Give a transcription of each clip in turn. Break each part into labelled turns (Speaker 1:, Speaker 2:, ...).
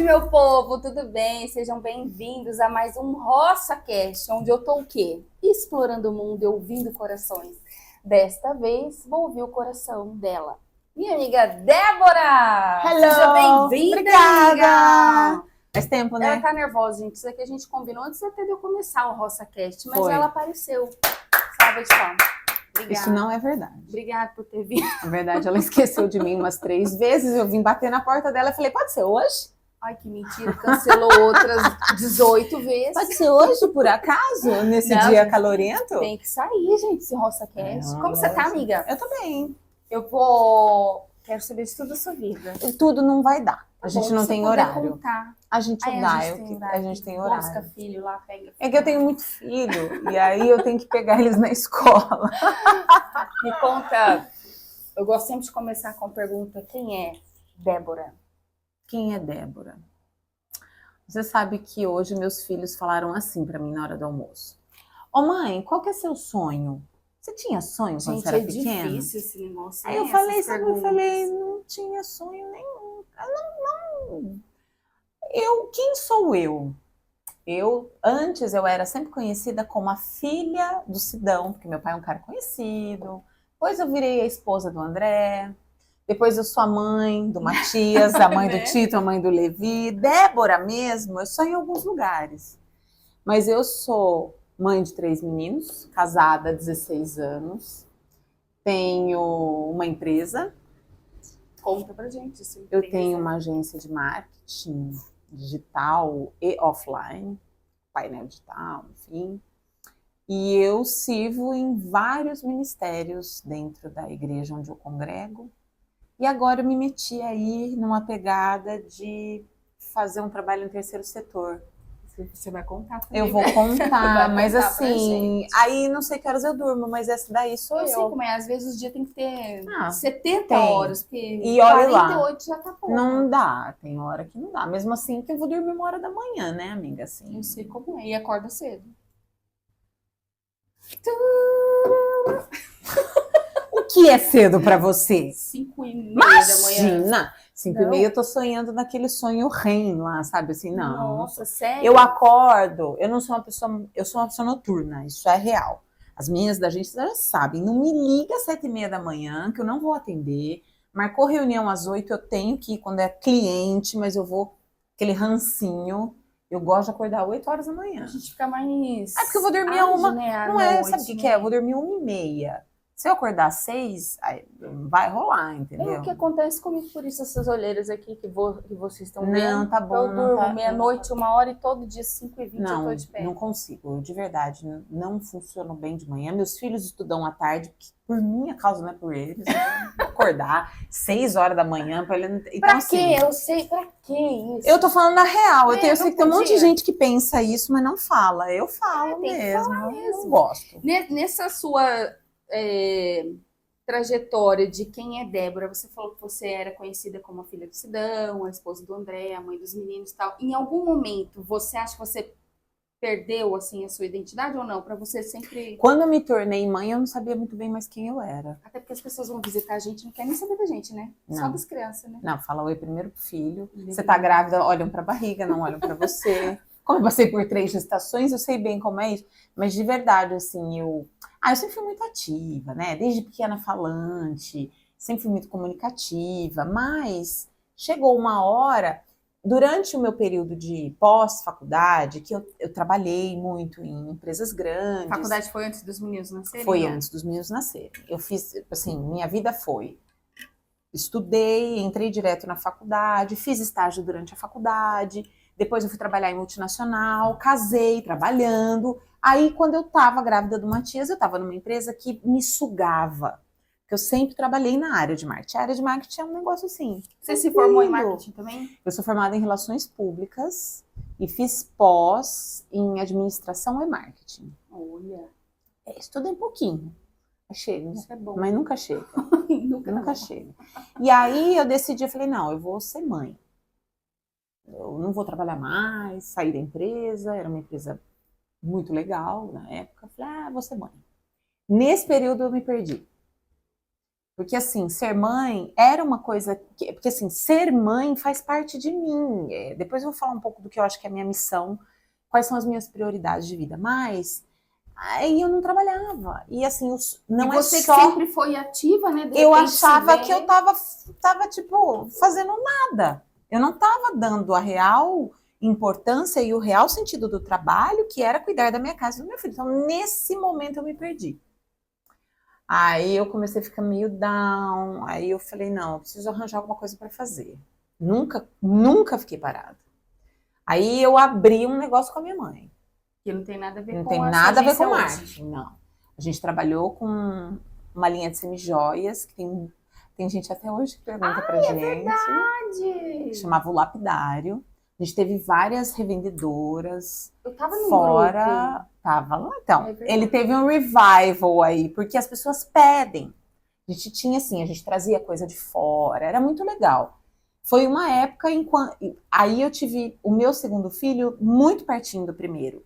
Speaker 1: meu povo, tudo bem? Sejam bem-vindos a mais um RoçaCast, onde eu tô o quê? Explorando o mundo e ouvindo corações. Desta vez, vou ouvir o coração dela. Minha amiga Débora!
Speaker 2: Hello!
Speaker 1: Seja bem-vinda,
Speaker 2: Obrigada!
Speaker 1: amiga!
Speaker 2: Faz tempo,
Speaker 1: Ela
Speaker 2: né?
Speaker 1: tá nervosa, gente. Isso aqui a gente combinou antes até de eu começar o RoçaCast, mas
Speaker 2: Foi.
Speaker 1: ela apareceu. Salva de palmas. Obrigada.
Speaker 2: Isso não é verdade.
Speaker 1: Obrigada por ter vindo.
Speaker 2: Na verdade, ela esqueceu de mim umas 3 vezes. Eu vim bater na porta dela e falei, pode ser hoje?
Speaker 1: Ai, que mentira. Cancelou outras 18 vezes.
Speaker 2: Pode ser hoje, por acaso? Nesse
Speaker 1: Não,
Speaker 2: dia
Speaker 1: gente,
Speaker 2: calorento?
Speaker 1: Tem que sair, gente, esse RoçaCast. Como você tá, amiga?
Speaker 2: Eu tô bem.
Speaker 1: Quero saber de tudo da sua vida.
Speaker 2: Tudo não vai dar. A
Speaker 1: Bom,
Speaker 2: gente não
Speaker 1: se
Speaker 2: tem
Speaker 1: puder
Speaker 2: horário.
Speaker 1: Contar.
Speaker 2: A gente
Speaker 1: Aí
Speaker 2: dá,
Speaker 1: a
Speaker 2: a gente tem
Speaker 1: Busca
Speaker 2: horário.
Speaker 1: filho lá, pega.
Speaker 2: É que eu tenho muito filho, e aí eu tenho que pegar eles na escola.
Speaker 1: Me conta, eu gosto sempre de começar com a pergunta, quem é Débora?
Speaker 2: Quem é Débora? Você sabe que hoje meus filhos falaram assim pra mim na hora do almoço. Ô mãe, qual que é seu sonho? Você tinha sonho quando
Speaker 1: Gente,
Speaker 2: você era
Speaker 1: é
Speaker 2: pequena?
Speaker 1: difícil esse negócio.
Speaker 2: Aí
Speaker 1: né?
Speaker 2: eu falei,
Speaker 1: Essas
Speaker 2: sabe, eu
Speaker 1: perguntas.
Speaker 2: falei, não tinha sonho nenhum. Quem sou eu? Antes eu era sempre conhecida como a filha do Sidão, porque meu pai é um cara conhecido. Depois eu virei a esposa do André. Depois eu sou a mãe do Matias, a mãe do
Speaker 1: Né?
Speaker 2: Tito, a mãe do Levi. Débora mesmo, eu sou em alguns lugares. Mas eu sou mãe de 3 meninos, casada há 16 anos. Tenho uma empresa.
Speaker 1: Conta pra gente. Isso
Speaker 2: Eu tenho uma agência de marketing digital e offline, painel digital, enfim. E eu sirvo em vários ministérios dentro da igreja onde eu congrego. E agora eu me meti aí numa pegada de fazer um trabalho no terceiro setor.
Speaker 1: Você vai contar também.
Speaker 2: Eu vou
Speaker 1: Vai
Speaker 2: contar, mas
Speaker 1: contar pra
Speaker 2: assim,
Speaker 1: gente.
Speaker 2: aí não sei que horas eu durmo, mas essa daí sou
Speaker 1: Eu
Speaker 2: eu.
Speaker 1: sei como é, às vezes o dia tem que ter
Speaker 2: Ah,
Speaker 1: 70
Speaker 2: tem.
Speaker 1: horas, porque
Speaker 2: E olha lá.
Speaker 1: 48 já tá pouco.
Speaker 2: Não dá, tem hora que não dá. Mesmo assim que eu vou dormir 1 hora da manhã, né, amiga? Assim.
Speaker 1: Eu sei como é, e acorda cedo.
Speaker 2: O que é cedo pra você?
Speaker 1: 5h30 da manhã.
Speaker 2: Imagina! 5h30
Speaker 1: Não.
Speaker 2: eu tô sonhando naquele sonho REM lá, sabe? Assim, não.
Speaker 1: Nossa, sério?
Speaker 2: Eu acordo, eu não sou uma pessoa, eu sou uma pessoa noturna, isso é real. As meninas da agência já sabem, não me liga às 7h30 da manhã, que eu não vou atender. Marcou reunião às 8h, eu tenho que ir quando é cliente, mas eu vou, aquele rancinho, eu gosto de acordar 8 horas da manhã.
Speaker 1: A gente fica mais...
Speaker 2: É porque eu vou dormir
Speaker 1: ágil,
Speaker 2: uma,
Speaker 1: né? À
Speaker 2: não é,
Speaker 1: noite,
Speaker 2: sabe o que
Speaker 1: né?
Speaker 2: que é? Eu vou dormir 1h30. Se eu acordar às 6, aí vai rolar,
Speaker 1: É
Speaker 2: entendeu?
Speaker 1: o que acontece comigo, por isso essas olheiras aqui que vocês estão
Speaker 2: Não,
Speaker 1: vendo.
Speaker 2: tá bom,
Speaker 1: Eu
Speaker 2: não
Speaker 1: durmo
Speaker 2: tá-
Speaker 1: meia-noite, 1h e todo dia 5h20 eu
Speaker 2: Não,
Speaker 1: tô de pé.
Speaker 2: não consigo, de verdade, não funciono bem de manhã. Meus filhos estudam à tarde, porque por minha causa, não é por eles. Vou acordar 6 horas da manhã para ele não... Então,
Speaker 1: Pra
Speaker 2: assim,
Speaker 1: quê? Eu sei, pra que isso?
Speaker 2: eu tô falando na real, eu sei
Speaker 1: não
Speaker 2: que tem um monte de
Speaker 1: podia.
Speaker 2: gente que pensa isso, mas não fala. Eu falo
Speaker 1: tem que
Speaker 2: mesmo,
Speaker 1: falar
Speaker 2: eu
Speaker 1: mesmo.
Speaker 2: não gosto.
Speaker 1: Nessa sua trajetória de quem é Débora, você falou que você era conhecida como a filha do Sidão, a esposa do André, a mãe dos meninos e tal. Em algum momento, você acha que você perdeu, assim, a sua identidade ou não? Pra você sempre...
Speaker 2: Quando eu me tornei mãe, eu não sabia muito bem mais quem eu era.
Speaker 1: Até porque as pessoas vão visitar a gente e não querem nem saber da gente, né? Só
Speaker 2: Não.
Speaker 1: das crianças, né?
Speaker 2: Não, fala oi primeiro pro filho. Você tá grávida, olham pra barriga, não olham pra você. Como eu passei por 3 gestações, eu sei bem como é isso. Mas de verdade, assim, eu sempre fui muito ativa, né? Desde pequena falante, sempre fui muito comunicativa. Mas chegou uma hora, durante o meu período de pós-faculdade, que eu trabalhei muito em empresas grandes.
Speaker 1: A faculdade foi antes dos meninos nascerem?
Speaker 2: Foi
Speaker 1: não?
Speaker 2: antes dos meninos nascerem. Eu fiz, assim, minha vida foi... Estudei, entrei direto na faculdade, fiz estágio durante a faculdade, depois eu fui trabalhar em multinacional, casei trabalhando. Aí, quando eu estava grávida do Matias, eu estava numa empresa que me sugava, porque eu sempre trabalhei na área de marketing. A área de marketing é um negócio assim.
Speaker 1: Você se formou em
Speaker 2: tranquilo.
Speaker 1: marketing também?
Speaker 2: Eu sou formada em relações públicas e fiz pós em administração e marketing.
Speaker 1: Olha,
Speaker 2: Estudei um pouquinho. Chega,
Speaker 1: isso é bom.
Speaker 2: mas nunca chega.
Speaker 1: Nunca
Speaker 2: Nunca chega. E aí eu decidi, eu falei, não, eu vou ser mãe. Eu não vou trabalhar mais, sair da empresa, era uma empresa muito legal na época. Eu falei, vou ser mãe. Nesse período eu me perdi. Porque, assim, ser mãe era uma coisa... Porque, assim, ser mãe faz parte de mim. Depois eu vou falar um pouco do que eu acho que é a minha missão, quais são as minhas prioridades de vida. Mas aí eu não trabalhava. E, assim, não
Speaker 1: E
Speaker 2: é
Speaker 1: você
Speaker 2: só...
Speaker 1: que sempre foi ativa, né? De
Speaker 2: Eu
Speaker 1: repente se
Speaker 2: achava
Speaker 1: vê.
Speaker 2: que eu tava, tipo, fazendo nada. Eu não tava dando a real importância e o real sentido do trabalho, que era cuidar da minha casa e do meu filho. Então, nesse momento, eu me perdi. Aí eu comecei a ficar meio down. Aí eu falei, não, eu preciso arranjar alguma coisa para fazer. Nunca fiquei parada. Aí eu abri um negócio com a minha mãe.
Speaker 1: Que não tem nada a ver
Speaker 2: Não
Speaker 1: com
Speaker 2: tem
Speaker 1: a
Speaker 2: nada a ver
Speaker 1: sua
Speaker 2: com
Speaker 1: agência hoje.
Speaker 2: marketing, não. A gente trabalhou com uma linha de semijoias, que tem gente até hoje que pergunta pra gente.
Speaker 1: Verdade!
Speaker 2: Que chamava o Lapidário. A gente teve várias revendedoras
Speaker 1: Eu tava num
Speaker 2: fora.
Speaker 1: grupo.
Speaker 2: Tava lá. Então,
Speaker 1: É verdade.
Speaker 2: ele teve um revival aí, porque as pessoas pedem. A gente tinha assim, a gente trazia coisa de fora, era muito legal. Foi uma época em que aí eu tive o meu segundo filho muito pertinho do primeiro.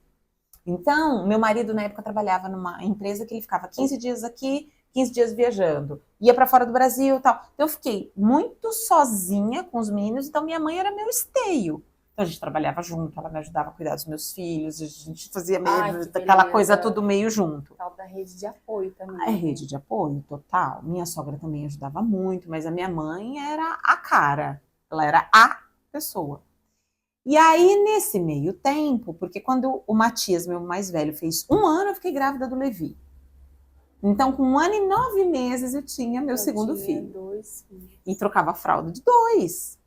Speaker 2: Então, meu marido na época trabalhava numa empresa que ele ficava 15 dias aqui, 15 dias viajando. Ia para fora do Brasil e tal. Então, eu fiquei muito sozinha com os meninos, então minha mãe era meu esteio. Então, a gente trabalhava junto, ela me ajudava a cuidar dos meus filhos, a gente fazia meio
Speaker 1: que
Speaker 2: aquela
Speaker 1: beleza.
Speaker 2: coisa tudo meio junto.
Speaker 1: Tal da rede de apoio também.
Speaker 2: É rede de apoio, total. Minha sogra também ajudava muito, mas a minha mãe era a cara. Ela era a pessoa. E aí, nesse meio tempo, porque quando o Matias, meu mais velho, fez 1 ano, eu fiquei grávida do Levi. Então, com 1 ano e 9 meses, eu tinha meu segundo filho.
Speaker 1: 2 filhos.
Speaker 2: E trocava a fralda de 2.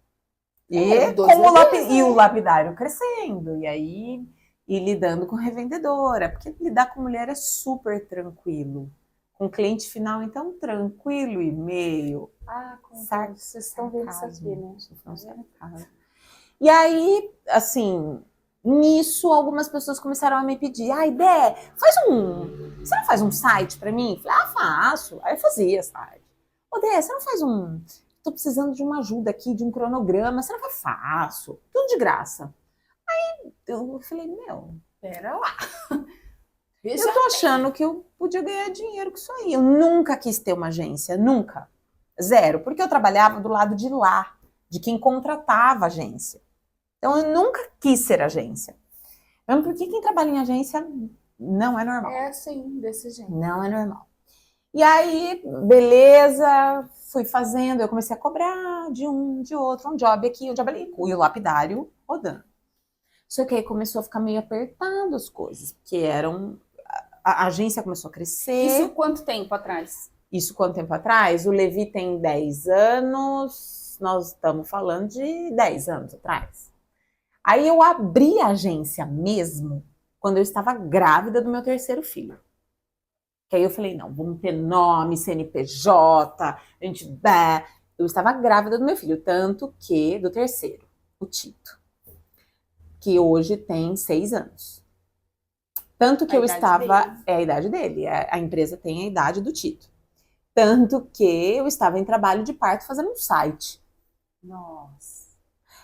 Speaker 1: É,
Speaker 2: E,
Speaker 1: dois
Speaker 2: com
Speaker 1: bebês,
Speaker 2: e o lapidário crescendo. E aí, e lidando com revendedora. Porque lidar com mulher é super tranquilo. Com cliente final, então, tranquilo e meio.
Speaker 1: Vocês estão vendo isso aqui, né?
Speaker 2: E aí, assim, nisso algumas pessoas começaram a me pedir, Dé, você não faz um site pra mim? Eu falei, faço. Aí eu fazia site. Dé, você não faz tô precisando de uma ajuda aqui, de um cronograma, você não faz? Faço. Tudo de graça. Aí eu falei,
Speaker 1: Pera lá.
Speaker 2: Eu tô achando que eu podia ganhar dinheiro com isso aí. Eu nunca quis ter uma agência, nunca. Zero, porque eu trabalhava do lado de lá, de quem contratava a agência. Então, eu nunca quis ser agência. Mesmo porque quem trabalha em agência não é normal.
Speaker 1: É assim, desse jeito.
Speaker 2: Não é normal. E aí, beleza, fui fazendo, eu comecei a cobrar de um, de outro, um job aqui, um job ali, e o lapidário rodando. Só que aí começou a ficar meio apertado as coisas, porque a agência começou a crescer.
Speaker 1: Isso quanto tempo atrás?
Speaker 2: Isso quanto tempo atrás? O Levi tem 10 anos, nós estamos falando de 10 anos atrás. Aí eu abri a agência mesmo quando eu estava grávida do meu terceiro filho. Que aí eu falei, não, vamos ter nome, CNPJ, eu estava grávida do meu filho, tanto que do terceiro, o Tito, que hoje tem 6 anos. Tanto que eu estava, é a idade dele, a empresa tem a idade do Tito. Tanto que eu estava em trabalho de parto fazendo um site.
Speaker 1: Nossa.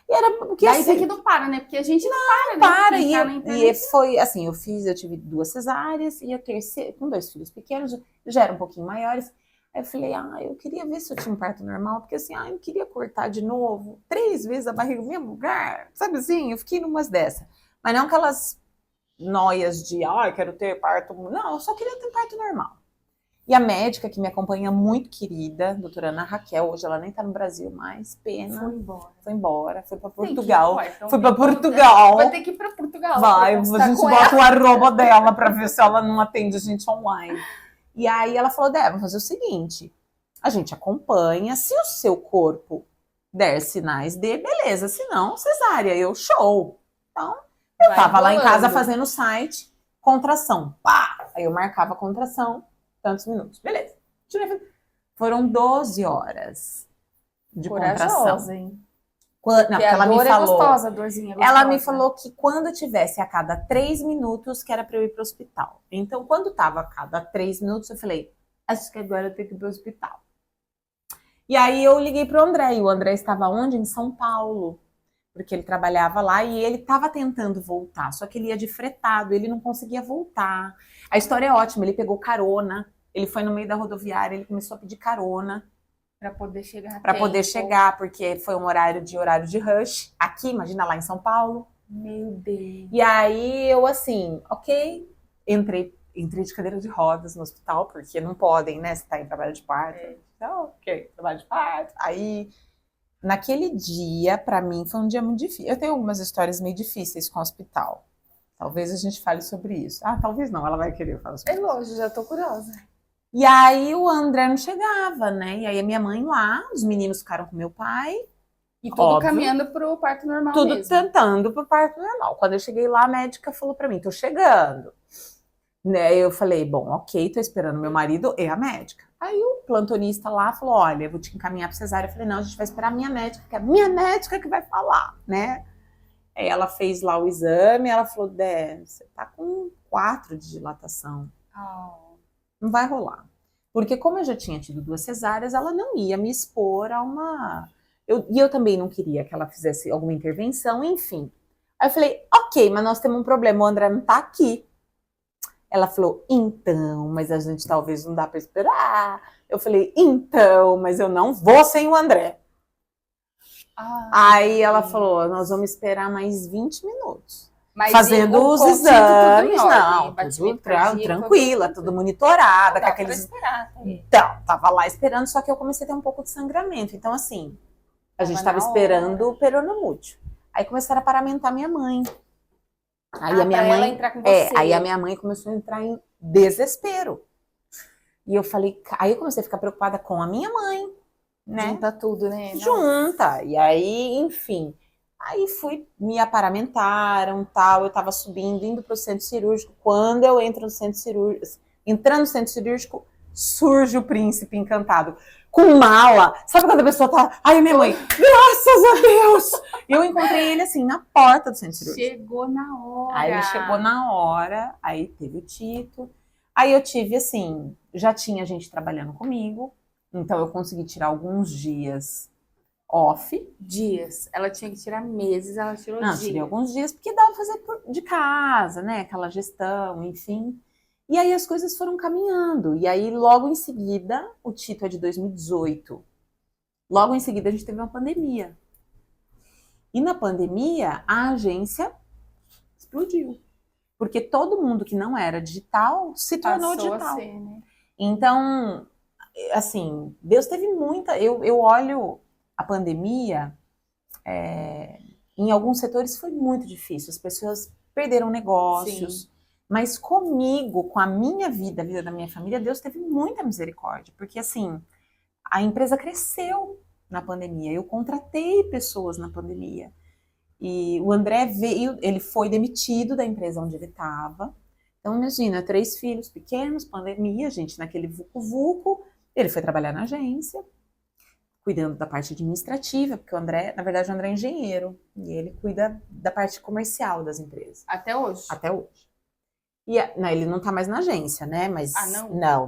Speaker 2: E era porque
Speaker 1: daí
Speaker 2: assim,
Speaker 1: que não para, né? Porque a gente não
Speaker 2: para,
Speaker 1: né?
Speaker 2: e foi assim, eu tive 2 cesáreas e a terceira, com 2 filhos pequenos, já eram um pouquinho maiores. Aí eu falei, eu queria ver se eu tinha um parto normal, porque assim, eu queria cortar de novo 3 vezes a barriga no mesmo lugar, sabe assim? Eu fiquei numas dessas. Mas não aquelas noias de, quero ter parto. Não, eu só queria ter parto normal. E a médica que me acompanha, muito querida, doutora Ana Raquel, hoje ela nem tá no Brasil mais, pena. Foi embora, foi pra Portugal. Foi pra Portugal.
Speaker 1: Vai ter que ir pra Portugal.
Speaker 2: Vai, a gente bota o arroba dela pra ver se ela não atende a gente online. E aí ela falou, vamos fazer o seguinte, a gente acompanha, se o seu corpo der sinais de, beleza, se não, cesárea, show. Então, eu tava lá em casa fazendo o site, contração, pá! Aí eu marcava a contração, tantos minutos. Beleza. Foram 12 horas de contração.
Speaker 1: Hein?
Speaker 2: Não, porque ela me falou.
Speaker 1: Gostosa, a dorzinha gostosa.
Speaker 2: Ela me falou que quando tivesse a cada 3 minutos, que era para eu ir para o hospital. Então, quando tava a cada 3 minutos, eu falei, acho que agora eu tenho que ir para o hospital. E aí eu liguei pro André, e o André estava onde? Em São Paulo. Porque ele trabalhava lá e ele estava tentando voltar, só que ele ia de fretado, ele não conseguia voltar. A história é ótima, ele pegou carona ele foi no meio da rodoviária, ele começou a pedir carona
Speaker 1: Pra poder chegar a
Speaker 2: para
Speaker 1: tempo.
Speaker 2: poder chegar, porque foi um horário de rush. Aqui, imagina lá em São Paulo.
Speaker 1: Meu Deus.
Speaker 2: E aí eu assim, ok, entrei de cadeira de rodas no hospital, porque não podem, né? Você tá em trabalho de parto. Então, ok, trabalho de parto. Aí, naquele dia, pra mim, foi um dia muito difícil. Eu tenho algumas histórias meio difíceis com o hospital. Talvez a gente fale sobre isso. Ah, talvez não, ela vai querer falar sobre
Speaker 1: É
Speaker 2: isso.
Speaker 1: lógico, já tô curiosa.
Speaker 2: E aí o André não chegava, né? E aí a minha mãe lá, os meninos ficaram com meu pai.
Speaker 1: E tudo
Speaker 2: Óbvio.
Speaker 1: caminhando pro parto normal
Speaker 2: Tudo
Speaker 1: mesmo.
Speaker 2: tentando pro parto normal. Quando eu cheguei lá, a médica falou pra mim, tô chegando. Né, eu falei, bom, ok, tô esperando meu marido e a médica. Aí o plantonista lá falou, olha, eu vou te encaminhar pra cesárea. Eu falei, não, a gente vai esperar a minha médica, que é a minha médica que vai falar, né? Aí ela fez lá o exame, ela falou, Dé, você tá com 4 de dilatação. Não vai rolar. Porque como eu já tinha tido 2 cesáreas, ela não ia me expor a uma... E eu também não queria que ela fizesse alguma intervenção, enfim. Aí eu falei, ok, mas nós temos um problema, o André não tá aqui. Ela falou, então, mas a gente talvez não dá pra esperar. Eu falei, então, mas eu não vou sem o André. Aí ela falou, nós vamos esperar mais 20 minutos.
Speaker 1: Mas
Speaker 2: fazendo os
Speaker 1: tudo
Speaker 2: exames,
Speaker 1: em ordem,
Speaker 2: não,
Speaker 1: batimento
Speaker 2: tudo
Speaker 1: cardíaco,
Speaker 2: tranquila, tudo monitorada, com
Speaker 1: Dá
Speaker 2: aqueles...
Speaker 1: pra esperar, tá?
Speaker 2: Então, tava lá esperando, só que eu comecei a ter um pouco de sangramento. Então, assim, a gente tava
Speaker 1: na
Speaker 2: esperando o peronomútil. Aí começaram a paramentar minha mãe. Aí a minha
Speaker 1: pra
Speaker 2: mãe,
Speaker 1: ela entrar com você.
Speaker 2: aí a minha mãe começou a entrar em desespero. E eu falei, aí eu comecei a ficar preocupada com a minha mãe, né?
Speaker 1: Junta tudo, né?
Speaker 2: Junta. E aí, enfim, aí me aparamentaram, tal, eu tava subindo, indo pro centro cirúrgico. Quando eu entro no centro cirúrgico, entrando no centro cirúrgico, surge o príncipe encantado. Com mala. Sabe quando a pessoa tá... Ai, minha mãe, graças a Deus! Eu encontrei ele, assim, na porta do centro cirúrgico.
Speaker 1: Chegou na hora.
Speaker 2: Aí ele chegou na hora, aí teve o Tito. Aí eu tive, assim, já tinha gente trabalhando comigo, então eu consegui tirar alguns dias off.
Speaker 1: Dias. Ela tinha que tirar meses, ela tirou
Speaker 2: Não,
Speaker 1: dias.
Speaker 2: tirei alguns dias, porque dava pra fazer de casa, né? Aquela gestão, enfim. E aí as coisas foram caminhando. E aí, logo em seguida, o Tito é de 2018. Logo em seguida, a gente teve uma pandemia. E na pandemia, a agência explodiu. Porque todo mundo que não era digital se tornou
Speaker 1: Passou
Speaker 2: digital.
Speaker 1: a ser, né?
Speaker 2: Então, assim, Deus teve muita... Eu olho a pandemia, em alguns setores foi muito difícil. As pessoas perderam negócios.
Speaker 1: Sim.
Speaker 2: Mas comigo, com a minha vida, a vida da minha família, Deus teve muita misericórdia. Porque, assim, a empresa cresceu na pandemia. Eu contratei pessoas na pandemia. E o André veio, ele foi demitido da empresa onde ele estava. Então, imagina, 3 filhos pequenos, pandemia, gente, naquele vucu-vucu. Ele foi trabalhar na agência, cuidando da parte administrativa, porque o André, na verdade, o André é engenheiro. E ele cuida da parte comercial das empresas.
Speaker 1: Até hoje?
Speaker 2: Até hoje. E não, ele não tá mais na agência, né? Mas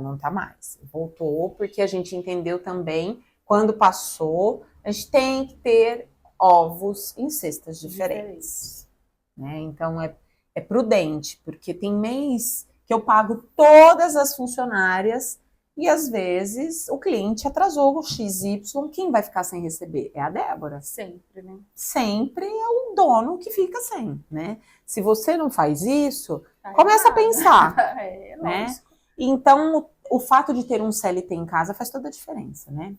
Speaker 2: não tá mais. Voltou porque a gente entendeu também, quando passou, a gente tem que ter ovos em cestas diferentes. Né? Então é prudente, porque tem mês que eu pago todas as funcionárias e às vezes o cliente atrasou o XY, quem vai ficar sem receber? É a Débora.
Speaker 1: Sempre, né?
Speaker 2: Sempre é o dono que fica sem, né? Se você não faz isso,
Speaker 1: Tá
Speaker 2: começa
Speaker 1: errado.
Speaker 2: a pensar,
Speaker 1: É,
Speaker 2: né?
Speaker 1: lógico.
Speaker 2: Então, o fato de ter um CLT em casa faz toda a diferença, né?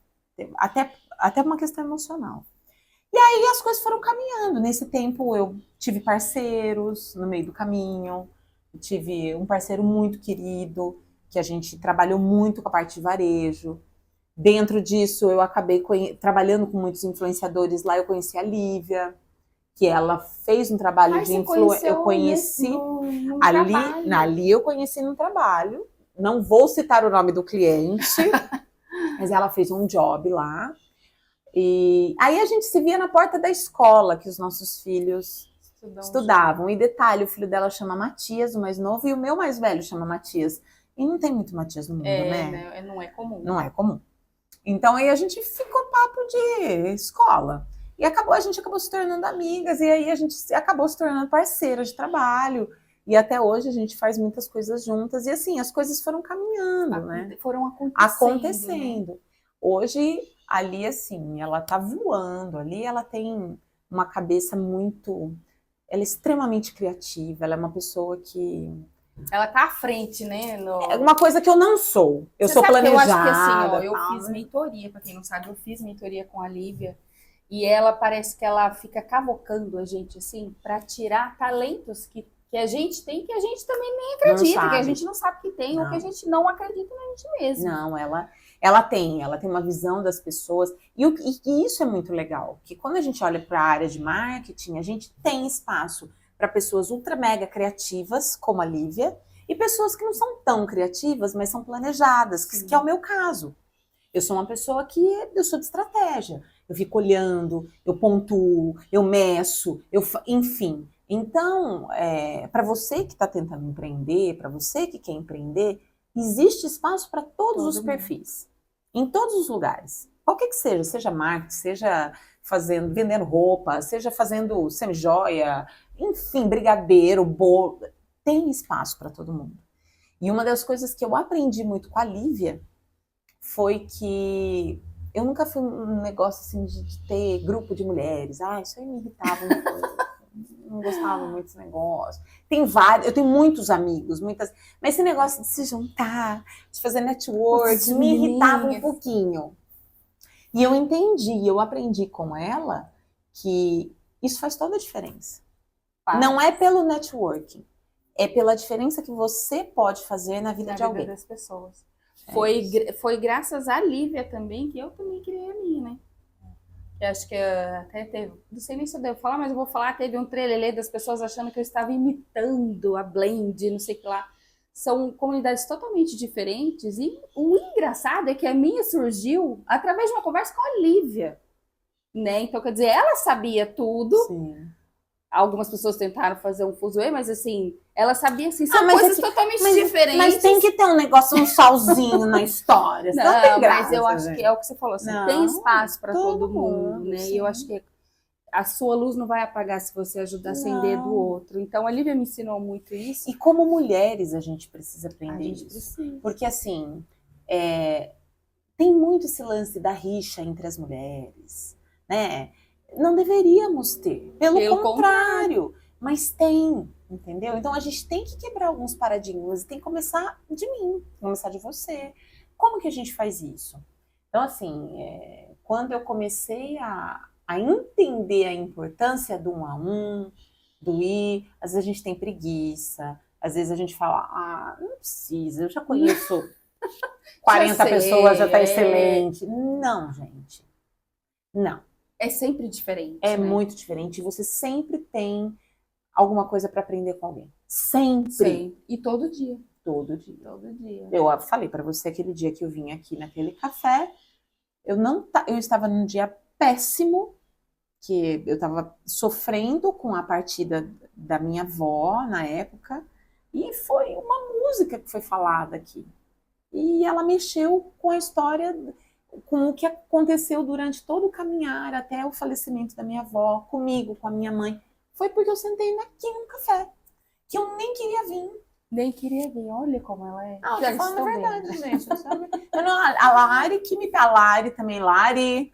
Speaker 2: Até uma questão emocional. E aí as coisas foram caminhando. Nesse tempo eu tive parceiros no meio do caminho, eu tive um parceiro muito querido, que a gente trabalhou muito com a parte de varejo. Dentro disso, eu acabei trabalhando com muitos influenciadores lá. Eu conheci a Lívia, que ela fez um trabalho de influência. Eu conheci ali eu conheci no trabalho. Não vou citar o nome do cliente, mas ela fez um job lá. E aí a gente se via na porta da escola que os nossos filhos estudavam. E detalhe, o filho dela chama Matias, o mais novo, e o meu mais velho chama Matias. E não tem muito Matias no mundo, né?
Speaker 1: Não é comum.
Speaker 2: Não é comum. Então aí a gente ficou papo de escola. E a gente acabou se tornando amigas, e aí a gente acabou se tornando parceiras de trabalho. E até hoje a gente faz muitas coisas juntas. E assim, as coisas foram caminhando, né?
Speaker 1: Foram
Speaker 2: Acontecendo. Né? Hoje, ali, assim, ela tá voando. Ali ela tem uma cabeça muito... Ela é extremamente criativa. Ela é uma pessoa que...
Speaker 1: Ela tá à frente, né?
Speaker 2: É uma coisa que eu não sou. Eu sou planejada.
Speaker 1: Eu acho que assim, ó, eu
Speaker 2: tal,
Speaker 1: fiz
Speaker 2: né?
Speaker 1: mentoria, pra quem não sabe, eu fiz mentoria com a Lívia. E ela parece que ela fica cavocando a gente, assim, pra tirar talentos que a gente tem, que a gente também nem acredita, que a gente não sabe que tem, ou que a gente não acredita na gente mesmo.
Speaker 2: Não, ela tem uma visão das pessoas. E isso é muito legal, que quando a gente olha para a área de marketing, a gente tem espaço para pessoas ultra mega criativas, como a Lívia, e pessoas que não são tão criativas, mas são planejadas, que é o meu caso. Eu sou uma pessoa que eu sou de estratégia. Eu fico olhando, eu pontuo, eu meço, enfim. Então, para você que está tentando empreender, para você que quer empreender, existe espaço para todos os perfis, em todos os lugares. Qualquer que seja marketing, seja vendendo roupa, seja fazendo semi-joia, enfim, brigadeiro, bolo, tem espaço para todo mundo. E uma das coisas que eu aprendi muito com a Lívia foi que eu nunca fui um negócio assim de ter grupo de mulheres. Isso aí me irritava um pouco. Não gostava muito desse negócio. Eu tenho muitos amigos, mas esse negócio de se juntar, de fazer network, me irritava um pouquinho. E eu aprendi com ela que isso faz toda a diferença. Não é pelo networking, é pela diferença que você pode fazer na vida de alguém.
Speaker 1: Das pessoas. Foi graças à Lívia também que eu também criei a minha, né? Eu acho que até teve, não sei nem se eu devo falar, mas eu vou falar, teve um trelelê das pessoas achando que eu estava imitando a Blend, não sei o que lá. São comunidades totalmente diferentes e o engraçado é que a minha surgiu através de uma conversa com a Lívia, né? Então, quer dizer, ela sabia tudo.
Speaker 2: Sim.
Speaker 1: Algumas pessoas tentaram fazer um fuzuê, mas assim, ela sabia assim, são coisas totalmente diferentes.
Speaker 2: Mas tem que ter um negócio, um salzinho na história. Não tem graça,
Speaker 1: mas eu acho que é o que você falou, assim, tem espaço para todo mundo, né? Sim. E eu acho que a sua luz não vai apagar se você ajudar a acender do outro. Então a Lívia me ensinou muito isso.
Speaker 2: E como mulheres a gente precisa aprender isso. Porque assim, tem muito esse lance da rixa entre as mulheres, né? Não deveríamos ter, pelo contrário, mas tem, entendeu? Então a gente tem que quebrar alguns paradigmas e tem que começar de mim, começar de você. Como que a gente faz isso? Então assim, quando eu comecei a entender a importância do 1 a 1, do ir, às vezes a gente tem preguiça, às vezes a gente fala, não precisa, eu já conheço 40 pessoas, já tá excelente. Não, gente, não.
Speaker 1: É sempre diferente.
Speaker 2: É muito diferente. Você sempre tem alguma coisa para aprender com alguém. Sempre.
Speaker 1: Sim. E todo dia.
Speaker 2: Todo dia.
Speaker 1: Todo dia.
Speaker 2: Eu falei para você aquele dia que eu vim aqui naquele café, eu estava num dia péssimo, que eu estava sofrendo com a partida da minha avó na época, e foi uma música que foi falada aqui. E ela mexeu com a história, com o que aconteceu durante todo o caminhar até o falecimento da minha avó, comigo, com a minha mãe. Foi porque eu sentei aqui num café, que eu nem queria vir.
Speaker 1: Nem queria vir, olha como ela é.
Speaker 2: Não, tô falando a verdade, gente. A Lari também, Lari.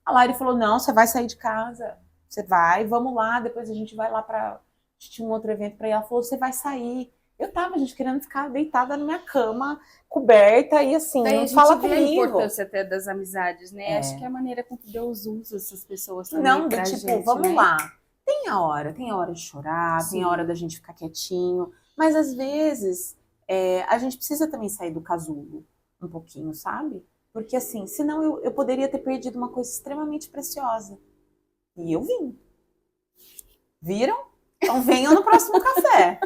Speaker 2: A Lari falou, não, você vai sair de casa. Você vai, vamos lá, depois a gente vai lá pra... Tinha um outro evento pra ir. Ela falou, você vai sair. Eu tava, gente, querendo ficar deitada na minha cama, coberta, e assim, não fala comigo. A
Speaker 1: importância até das amizades, né? Acho que é a maneira com que Deus usa essas pessoas também.
Speaker 2: Não, pra tipo, gente, vamos lá. Tem a hora de chorar, sim, tem a hora da gente ficar quietinho, mas às vezes a gente precisa também sair do casulo um pouquinho, sabe? Porque assim, senão eu poderia ter perdido uma coisa extremamente preciosa. E eu vim. Viram? Então venham no próximo café.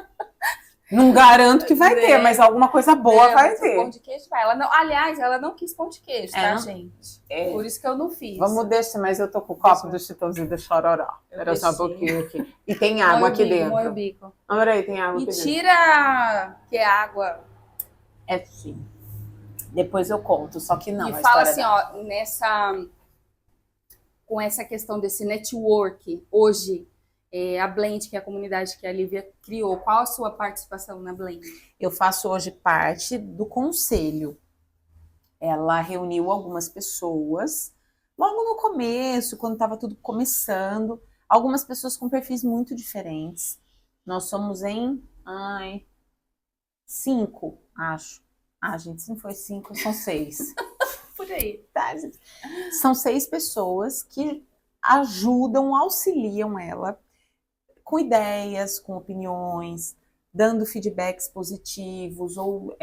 Speaker 2: Não garanto que vai ter, mas alguma coisa boa vai ter.
Speaker 1: Pão de queijo vai. Aliás, ela não quis pão de queijo, tá, gente? Por isso que eu não fiz.
Speaker 2: Vamos deixar, mas eu tô com o copo do Chitãozinho da Chororó. Era só um pouquinho aqui. E tem água aqui dentro.
Speaker 1: Molho bico.
Speaker 2: Olha aí, tem água aqui dentro.
Speaker 1: Mentira que é água.
Speaker 2: É sim. Depois eu conto, só que não.
Speaker 1: E fala assim, ó, com essa questão desse network, hoje, A Blend, que é a comunidade que a Lívia criou, qual a sua participação na Blend?
Speaker 2: Eu faço hoje parte do conselho. Ela reuniu algumas pessoas, logo no começo, quando estava tudo começando, algumas pessoas com perfis muito diferentes. Nós somos em 5, acho. Gente, se não foi 5, são 6.
Speaker 1: Por aí.
Speaker 2: Tá, gente? São 6 pessoas que ajudam, auxiliam ela com ideias, com opiniões, dando feedbacks positivos ou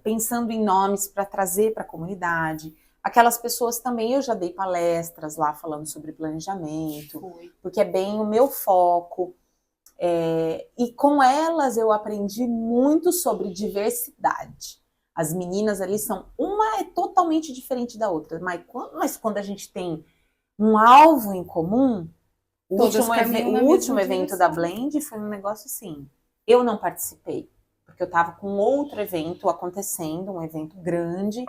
Speaker 2: pensando em nomes para trazer para a comunidade. Aquelas pessoas também, eu já dei palestras lá falando sobre planejamento, porque é bem o meu foco. E com elas eu aprendi muito sobre diversidade. As meninas ali uma é totalmente diferente da outra, mas quando a gente tem um alvo em comum, o último evento da Blend foi um negócio assim. Eu não participei, porque eu estava com outro evento acontecendo, um evento grande.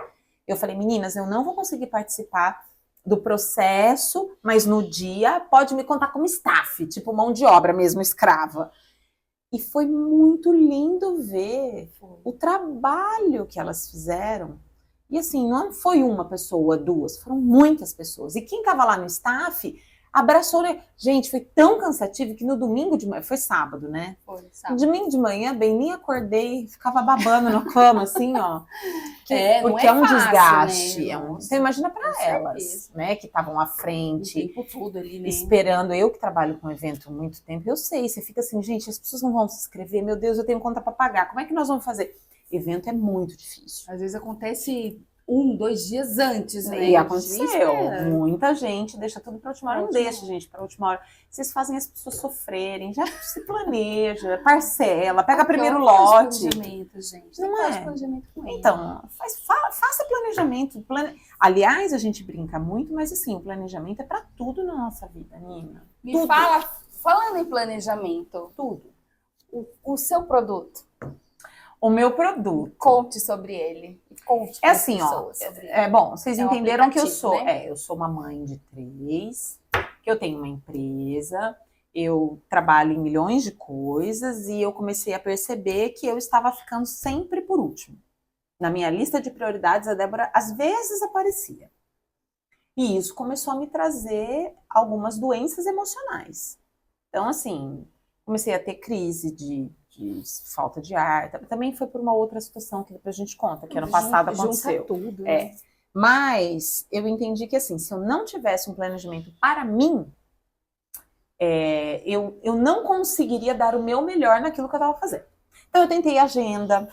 Speaker 2: Eu falei, meninas, eu não vou conseguir participar do processo, mas no dia pode me contar como staff, tipo mão de obra mesmo, escrava. E foi muito lindo ver o trabalho que elas fizeram. E assim, não foi uma pessoa, 2, foram muitas pessoas. E quem estava lá no staff abraçou, né? Gente, foi tão cansativo que no domingo de manhã, foi sábado, né?
Speaker 1: Foi sábado.
Speaker 2: No domingo de manhã, bem, nem acordei, ficava babando na cama, assim, ó. Porque
Speaker 1: é
Speaker 2: um
Speaker 1: fácil,
Speaker 2: desgaste.
Speaker 1: né?
Speaker 2: Então imagina para elas, né? Que estavam à frente,
Speaker 1: o tempo todo ali, né?
Speaker 2: esperando. Eu que trabalho com evento há muito tempo, eu sei, você fica assim, gente, as pessoas não vão se inscrever, meu Deus, eu tenho conta para pagar, como é que nós vamos fazer? Evento é muito difícil.
Speaker 1: Às vezes acontece 1, 2 dias antes, né?
Speaker 2: E aconteceu. Muita gente deixa tudo para última hora. Não deixa, gente, para última hora. Vocês fazem as pessoas sofrerem, já se planeja, parcela, pega primeiro lote.
Speaker 1: Planejamento, gente.
Speaker 2: Não é?
Speaker 1: Planejamento com ele.
Speaker 2: Então, faça planejamento. Aliás, a gente brinca muito, mas assim, o planejamento é para tudo na nossa vida, Nina.
Speaker 1: Me falando em planejamento, tudo. O seu produto.
Speaker 2: O meu produto.
Speaker 1: Conte sobre ele. Conte
Speaker 2: é assim, ó. Bom, vocês entenderam que eu sou.
Speaker 1: Né?
Speaker 2: Eu sou uma mãe de 3, que eu tenho uma empresa, eu trabalho em milhões de coisas e eu comecei a perceber que eu estava ficando sempre por último. Na minha lista de prioridades, a Débora às vezes aparecia. E isso começou a me trazer algumas doenças emocionais. Então, assim, comecei a ter crise de falta de ar. Também foi por uma outra situação que depois a gente conta, que ano passado aconteceu.
Speaker 1: Tudo, né?
Speaker 2: Mas eu entendi que assim, se eu não tivesse um planejamento para mim, eu não conseguiria dar o meu melhor naquilo que eu estava fazendo. Então eu tentei a agenda,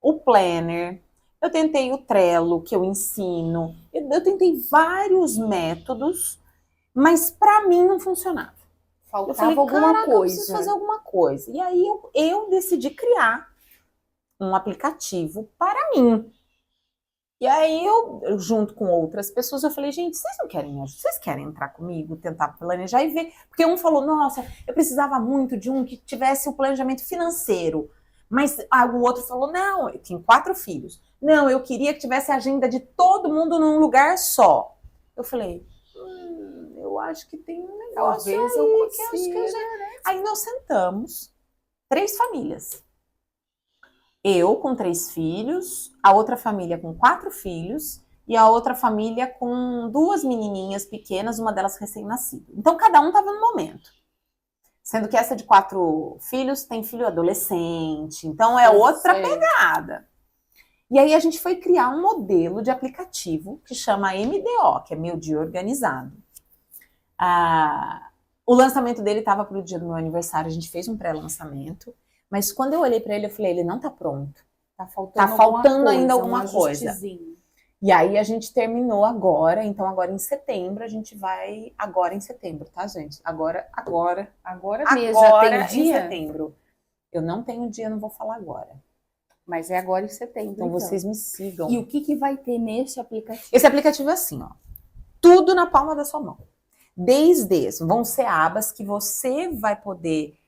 Speaker 2: o planner, eu tentei o Trello, que eu ensino, eu tentei vários métodos, mas para mim não funcionava.
Speaker 1: Faltava alguma coisa.
Speaker 2: Eu preciso fazer alguma coisa. E aí eu decidi criar um aplicativo para mim. E aí eu, junto com outras pessoas, eu falei, gente, vocês não querem me ajudar? Vocês querem entrar comigo, tentar planejar e ver? Porque um falou, nossa, eu precisava muito de um que tivesse o planejamento financeiro. Mas o outro falou, não, eu tinha 4 filhos. Não, eu queria que tivesse a agenda de todo mundo num lugar só. Eu falei, eu acho que tem um negócio
Speaker 1: talvez
Speaker 2: aí,
Speaker 1: eu
Speaker 2: que acho que Aí nós sentamos, 3 famílias. Eu com 3 filhos, a outra família com 4 filhos e a outra família com 2 menininhas pequenas, uma delas recém-nascida. Então cada um estava no momento. Sendo que essa de 4 filhos tem filho adolescente, então é outra pegada. E aí a gente foi criar um modelo de aplicativo que chama MDO, que é Meu Dia Organizado. O lançamento dele estava para o dia do meu aniversário, a gente fez um pré-lançamento, mas quando eu olhei para ele, eu falei, ele não está pronto. Tá faltando ainda alguma coisa. E aí a gente terminou agora, então agora em setembro, a gente vai... Agora em setembro, tá, gente? Agora
Speaker 1: mesmo, já tem dia?
Speaker 2: Em setembro. Eu não tenho dia, não vou falar agora.
Speaker 1: Mas é agora em setembro,
Speaker 2: então. Vocês me sigam.
Speaker 1: E o que vai ter nesse aplicativo?
Speaker 2: Esse aplicativo é assim, ó. Tudo na palma da sua mão. Vão ser abas que você vai poder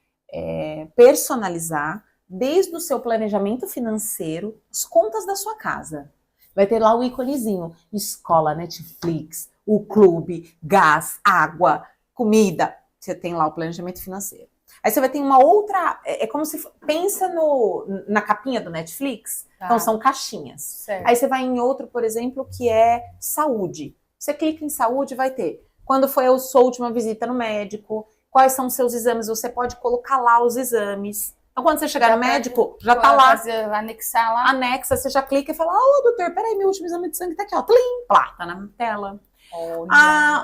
Speaker 2: personalizar, desde o seu planejamento financeiro, as contas da sua casa. Vai ter lá o íconezinho, escola, Netflix, o clube, gás, água, comida. você tem lá o planejamento financeiro. Aí você vai ter uma outra, é como se, pensa na capinha do Netflix,
Speaker 1: Tá.
Speaker 2: Então são caixinhas.
Speaker 1: Certo.
Speaker 2: Aí você vai em outro, por exemplo, que é saúde. Você clica em saúde, vai ter quando foi a sua última visita no médico, quais são os seus exames, você pode colocar lá os exames. Então, quando você chegar no médico, já tá lá.
Speaker 1: Anexar lá.
Speaker 2: Anexa, você já clica e fala, doutor, peraí, meu último exame de sangue tá aqui, ó. Tlim, plá, tá na tela.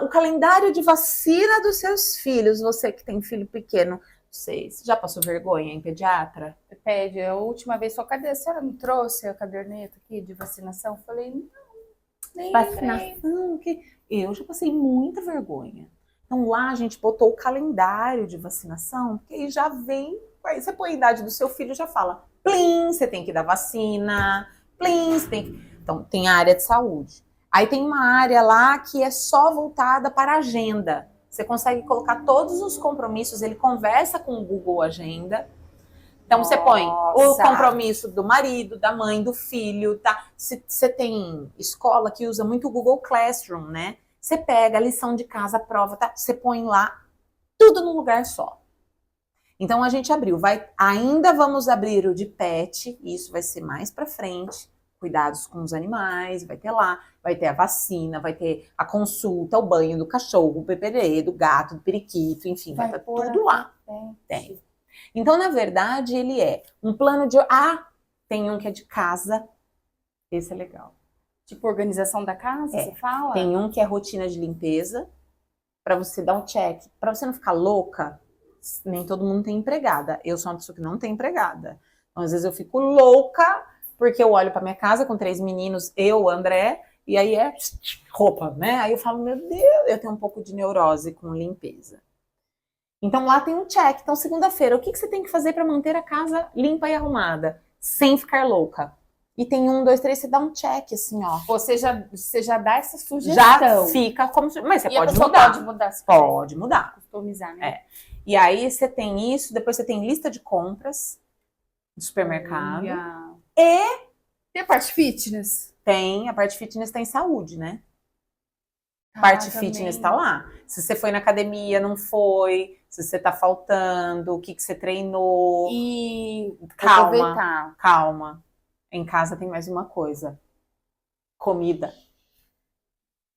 Speaker 2: O calendário de vacina dos seus filhos, você que tem filho pequeno, você já passou vergonha em pediatra?
Speaker 1: Pede, a última vez, a senhora me trouxe a caderneta aqui de vacinação? Eu falei, não, nem
Speaker 2: vacinação, eu já passei muita vergonha. Então lá a gente botou o calendário de vacinação, porque aí já vem, aí você põe a idade do seu filho e já fala, plim, você tem que dar vacina, plim, você tem que... Então tem a área de saúde. Aí tem uma área lá que é só voltada para a agenda. Você consegue colocar todos os compromissos, ele conversa com o Google Agenda. Então você põe o compromisso do marido, da mãe, do filho, tá? Se você tem escola que usa muito o Google Classroom, né? Você pega a lição de casa, a prova, tá? Você põe lá tudo num lugar só. Então a gente abriu, ainda vamos abrir o de pet, isso vai ser mais para frente. Cuidados com os animais, vai ter lá, vai ter a vacina, vai ter a consulta, o banho do cachorro, o PPD, do gato, do periquito, enfim, vai estar tudo lá. Tem. Então, na verdade, ele é um plano de... tem um que é de casa, esse é legal.
Speaker 1: Tipo organização da casa, você fala?
Speaker 2: Tem um que é rotina de limpeza, para você dar um check, para você não ficar louca, nem todo mundo tem empregada. Eu sou uma pessoa que não tem empregada. Então, às vezes eu fico louca, porque eu olho para minha casa com 3 meninos, eu, André, e aí é roupa, né? Aí eu falo, meu Deus, eu tenho um pouco de neurose com limpeza. Então lá tem um check. Então segunda-feira, o que você tem que fazer para manter a casa limpa e arrumada, sem ficar louca? E tem 1, 2, 3, você dá um check assim, ó.
Speaker 1: Você já dá essa sugestão.
Speaker 2: Já fica como... Mas você pode mudar.
Speaker 1: Pode mudar.
Speaker 2: Pode mudar.
Speaker 1: Customizar, né?
Speaker 2: E aí você tem isso, depois você tem lista de compras do supermercado.
Speaker 1: E a parte fitness?
Speaker 2: Tem, a parte fitness tem saúde, né? A parte fitness tá lá. Se você foi na academia, não foi, se você tá faltando, o que você treinou.
Speaker 1: E
Speaker 2: calma. Em casa tem mais uma coisa. Comida.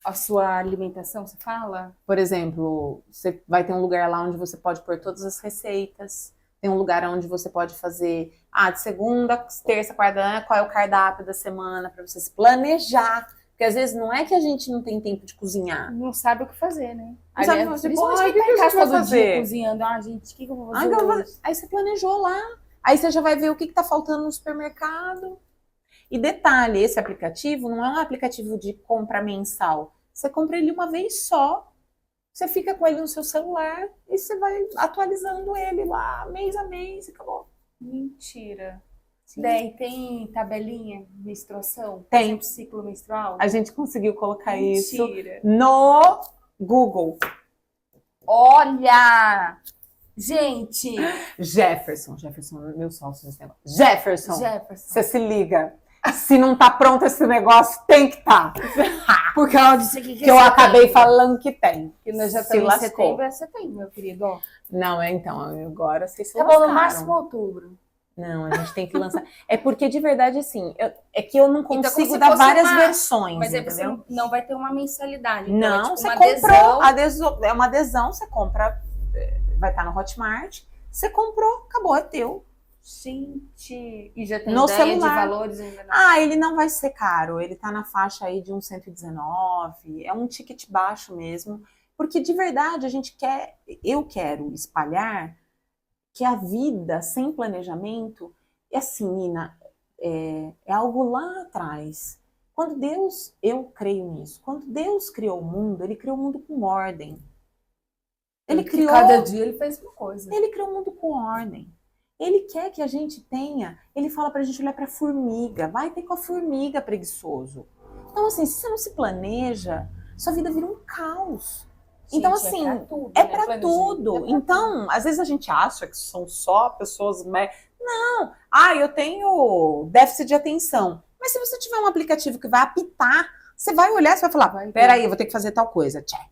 Speaker 1: A sua alimentação, você fala?
Speaker 2: Por exemplo, você vai ter um lugar lá onde você pode pôr todas as receitas. Tem um lugar onde você pode fazer, de segunda, terça, quarta, qual é o cardápio da semana, para você se planejar. Porque às vezes não é que a gente não tem tempo de cozinhar.
Speaker 1: Não sabe o que fazer, né?
Speaker 2: Não sabe o que fazer.
Speaker 1: Cozinhando. Gente, o que eu vou fazer hoje?
Speaker 2: Aí você planejou lá. Aí você já vai ver o que tá faltando no supermercado. E detalhe, esse aplicativo não é um aplicativo de compra mensal. Você compra ele uma vez só. Você fica com ele no seu celular e você vai atualizando ele lá, mês a mês, e acabou.
Speaker 1: Mentira. Daí tem tabelinha de menstruação?
Speaker 2: Tem.
Speaker 1: Ciclo menstrual?
Speaker 2: A gente conseguiu colocar isso
Speaker 1: Mentira.
Speaker 2: no Google.
Speaker 1: Olha! Gente!
Speaker 2: Jefferson, meu sócio nesse negócio. Jefferson, você se liga. Se não tá pronto esse negócio, tem que tá. Porque ela disse que eu acabei falando que tem.
Speaker 1: E nós já estamos em setembro, é setembro, meu querido. Ó.
Speaker 2: Não, então, agora vocês se
Speaker 1: lascaram. Tá bom, no máximo outubro.
Speaker 2: Não, a gente tem que lançar. É porque, de verdade, assim, é que eu não consigo dar várias versões,
Speaker 1: mas
Speaker 2: entendeu?
Speaker 1: Você não vai ter uma mensalidade. Então
Speaker 2: não,
Speaker 1: é tipo
Speaker 2: você comprou, é uma adesão, você compra, vai estar no Hotmart, você comprou, acabou, é teu.
Speaker 1: Gente, e já tem
Speaker 2: no
Speaker 1: ideia
Speaker 2: celular.
Speaker 1: De valores ainda não?
Speaker 2: Ele não vai ser caro, ele tá na faixa aí de uns 119, é um ticket baixo mesmo, porque de verdade eu quero espalhar que a vida sem planejamento, é assim, Nina, é algo lá atrás. Quando Deus, eu creio nisso, quando Deus criou o mundo, ele criou o mundo com ordem.
Speaker 1: Cada dia ele fez uma coisa.
Speaker 2: Ele criou o mundo com ordem. Ele quer que a gente tenha, ele fala pra gente olhar pra formiga, vai ter com a formiga, preguiçoso. Então, assim, se você não se planeja, sua vida vira um caos. Gente, então, assim, é pra tudo. Então, às vezes a gente acha que são só pessoas... Não, eu tenho déficit de atenção. Mas se você tiver um aplicativo que vai apitar, você vai olhar, você vai falar, peraí, eu vou ter que fazer tal coisa, check.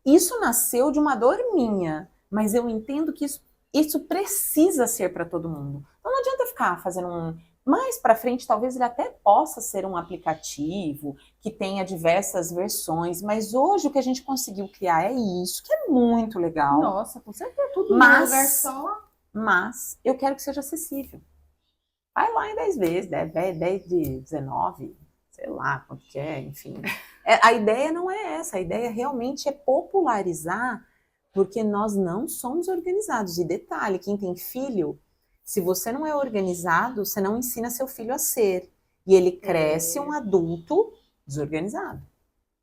Speaker 2: isso nasceu de uma dor minha, mas eu entendo que isso precisa ser para todo mundo. Então não adianta ficar fazendo mais para frente, talvez ele até possa ser um aplicativo que tenha diversas versões, mas hoje o que a gente conseguiu criar é isso, que é muito legal.
Speaker 1: Nossa, com certeza, tudo num lugar só.
Speaker 2: Mas eu quero que seja acessível. Vai lá em 10 vezes, 10 de 19, sei lá quanto que é, enfim. A ideia não é essa, a ideia realmente é popularizar, porque nós não somos organizados. E detalhe, quem tem filho, se você não é organizado, você não ensina seu filho a ser. E ele cresce um adulto desorganizado.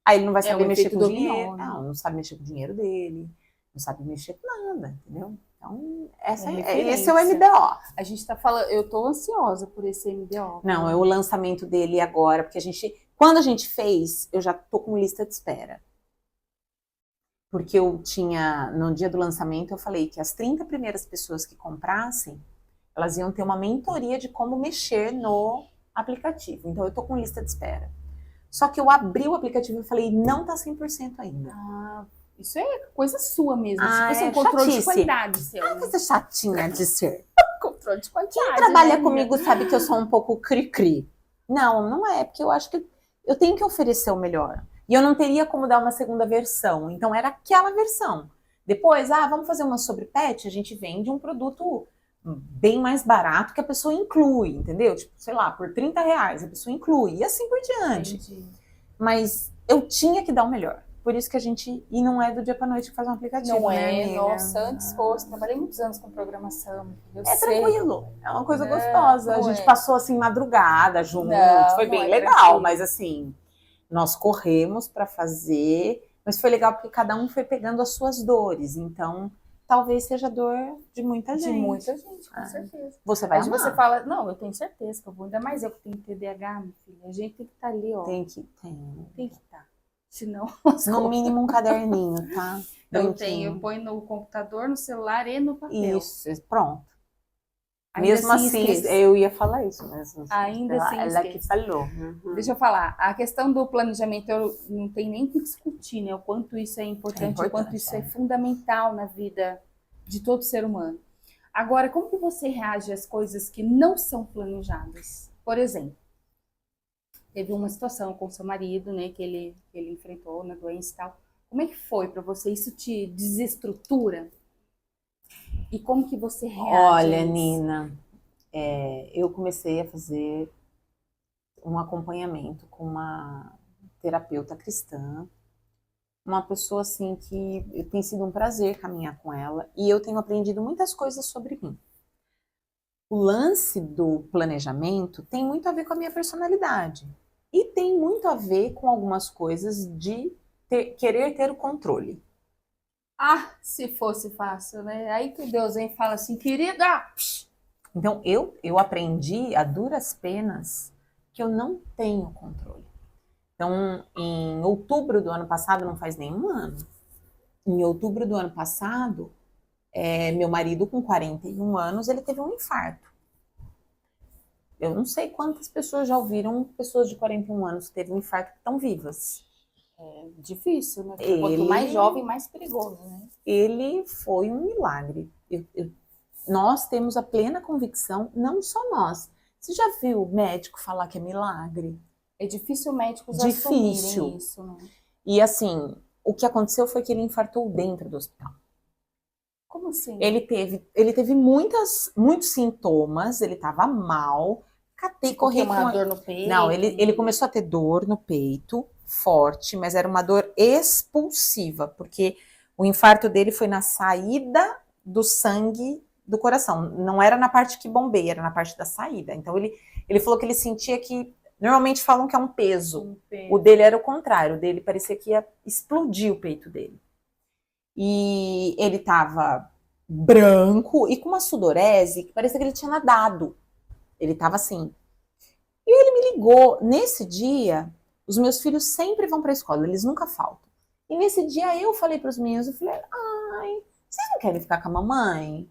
Speaker 2: Aí ele não vai saber mexer com o dinheiro. Não sabe mexer com o dinheiro dele, não sabe mexer com nada, entendeu? Então, esse é o MDO.
Speaker 1: A gente tá falando, eu tô ansiosa por esse MDO.
Speaker 2: Não, é o lançamento dele agora, porque quando a gente fez, eu já tô com lista de espera. Porque eu tinha, no dia do lançamento, eu falei que as 30 primeiras pessoas que comprassem, elas iam ter uma mentoria de como mexer no aplicativo. Então, eu tô com lista de espera. Só que eu abri o aplicativo e falei, não tá 100% ainda.
Speaker 1: Isso é coisa sua mesmo.
Speaker 2: Isso
Speaker 1: é um controle de qualidade seu.
Speaker 2: Coisa chatinha de ser.
Speaker 1: Controle de qualidade.
Speaker 2: Quem trabalha comigo sabe que eu sou um pouco cri-cri. Não é, porque eu acho que eu tenho que oferecer o melhor. E eu não teria como dar uma segunda versão. Então era aquela versão. Depois, vamos fazer uma sobre pet, a gente vende um produto bem mais barato que a pessoa inclui, entendeu? Tipo, sei lá, por R$30 a pessoa inclui. E assim por diante.
Speaker 1: Entendi.
Speaker 2: Mas eu tinha que dar o melhor. Por isso que a gente... E não é do dia pra noite que faz um aplicativo,
Speaker 1: não
Speaker 2: né,
Speaker 1: é, nossa, antes fosse. Trabalhei muitos anos com programação.
Speaker 2: Tranquilo. É uma coisa gostosa. A gente passou, assim, madrugada junto. Foi bem legal. Tranquilo. Mas, assim, nós corremos pra fazer. Mas foi legal porque cada um foi pegando as suas dores. Então, talvez seja a dor de muita gente.
Speaker 1: De muita gente, com certeza.
Speaker 2: Você vai amar.
Speaker 1: Você fala, não, eu tenho certeza que eu vou. Ainda mais eu que tenho TDAH, meu filho. A gente tem que estar ali, ó.
Speaker 2: Tem que
Speaker 1: estar. Senão,
Speaker 2: no mínimo um caderninho, tá?
Speaker 1: Eu tenho, eu ponho no computador, no celular e no papel.
Speaker 2: Isso, pronto.
Speaker 1: Ainda
Speaker 2: mesmo assim, eu ia falar isso mesmo.
Speaker 1: Ainda assim,
Speaker 2: ela que falou.
Speaker 1: Deixa eu falar, a questão do planejamento eu não tem nem que discutir, né? O quanto isso é importante, o quanto isso é fundamental na vida de todo ser humano. Agora, como que você reage às coisas que não são planejadas? Por exemplo, teve uma situação com seu marido, né, que ele enfrentou na doença e tal. Como é que foi para você? Isso te desestrutura? E como que você reage?
Speaker 2: Olha, Nina, eu comecei a fazer um acompanhamento com uma terapeuta cristã, uma pessoa assim que tem sido um prazer caminhar com ela e eu tenho aprendido muitas coisas sobre mim. O lance do planejamento tem muito a ver com a minha personalidade. E tem muito a ver com algumas coisas de querer ter o controle.
Speaker 1: Se fosse fácil, né? Aí que Deus vem e fala assim, querida...
Speaker 2: Então, eu aprendi a duras penas que eu não tenho controle. Então, em outubro do ano passado, não faz nenhum ano, em outubro do ano passado, meu marido com 41 anos, ele teve um infarto. Eu não sei quantas pessoas já ouviram pessoas de 41 anos que teve um infarto que estão vivas.
Speaker 1: É difícil, né? Porque quanto mais jovem, mais perigoso, né?
Speaker 2: Ele foi um milagre. Nós temos a plena convicção, não só nós. Você já viu o médico falar que é milagre?
Speaker 1: É difícil médicos assumirem isso, né?
Speaker 2: E assim, o que aconteceu foi que ele infartou dentro do hospital.
Speaker 1: Como assim?
Speaker 2: Ele teve muitos sintomas, ele estava mal, corri com
Speaker 1: uma dor no peito?
Speaker 2: Não, ele começou a ter dor no peito, forte, mas era uma dor expulsiva, porque o infarto dele foi na saída do sangue do coração, não era na parte que bombeia, era na parte da saída. Então ele falou que ele sentia que, normalmente falam que é um peso. O dele era o contrário, o dele parecia que ia explodir o peito dele. E ele tava branco e com uma sudorese que parecia que ele tinha nadado. Ele tava assim. E ele me ligou. Nesse dia, os meus filhos sempre vão pra escola, eles nunca faltam. E nesse dia eu falei pros meninos, eu falei, vocês não querem ficar com a mamãe?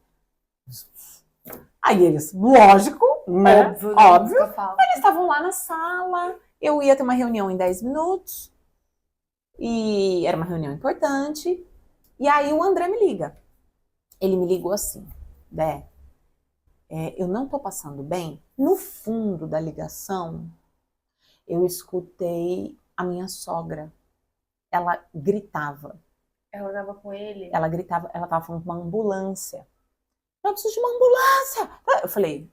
Speaker 2: Aí eles, lógico, né? Óbvio. Eles estavam lá na sala, eu ia ter uma reunião em 10 minutos. E era uma reunião importante. E aí o André me liga. Ele me ligou assim, Dé, eu não tô passando bem. No fundo da ligação, eu escutei a minha sogra. Ela gritava.
Speaker 1: Ela tava com ele?
Speaker 2: Ela gritava, ela tava falando com uma ambulância. Eu preciso de uma ambulância. Eu falei,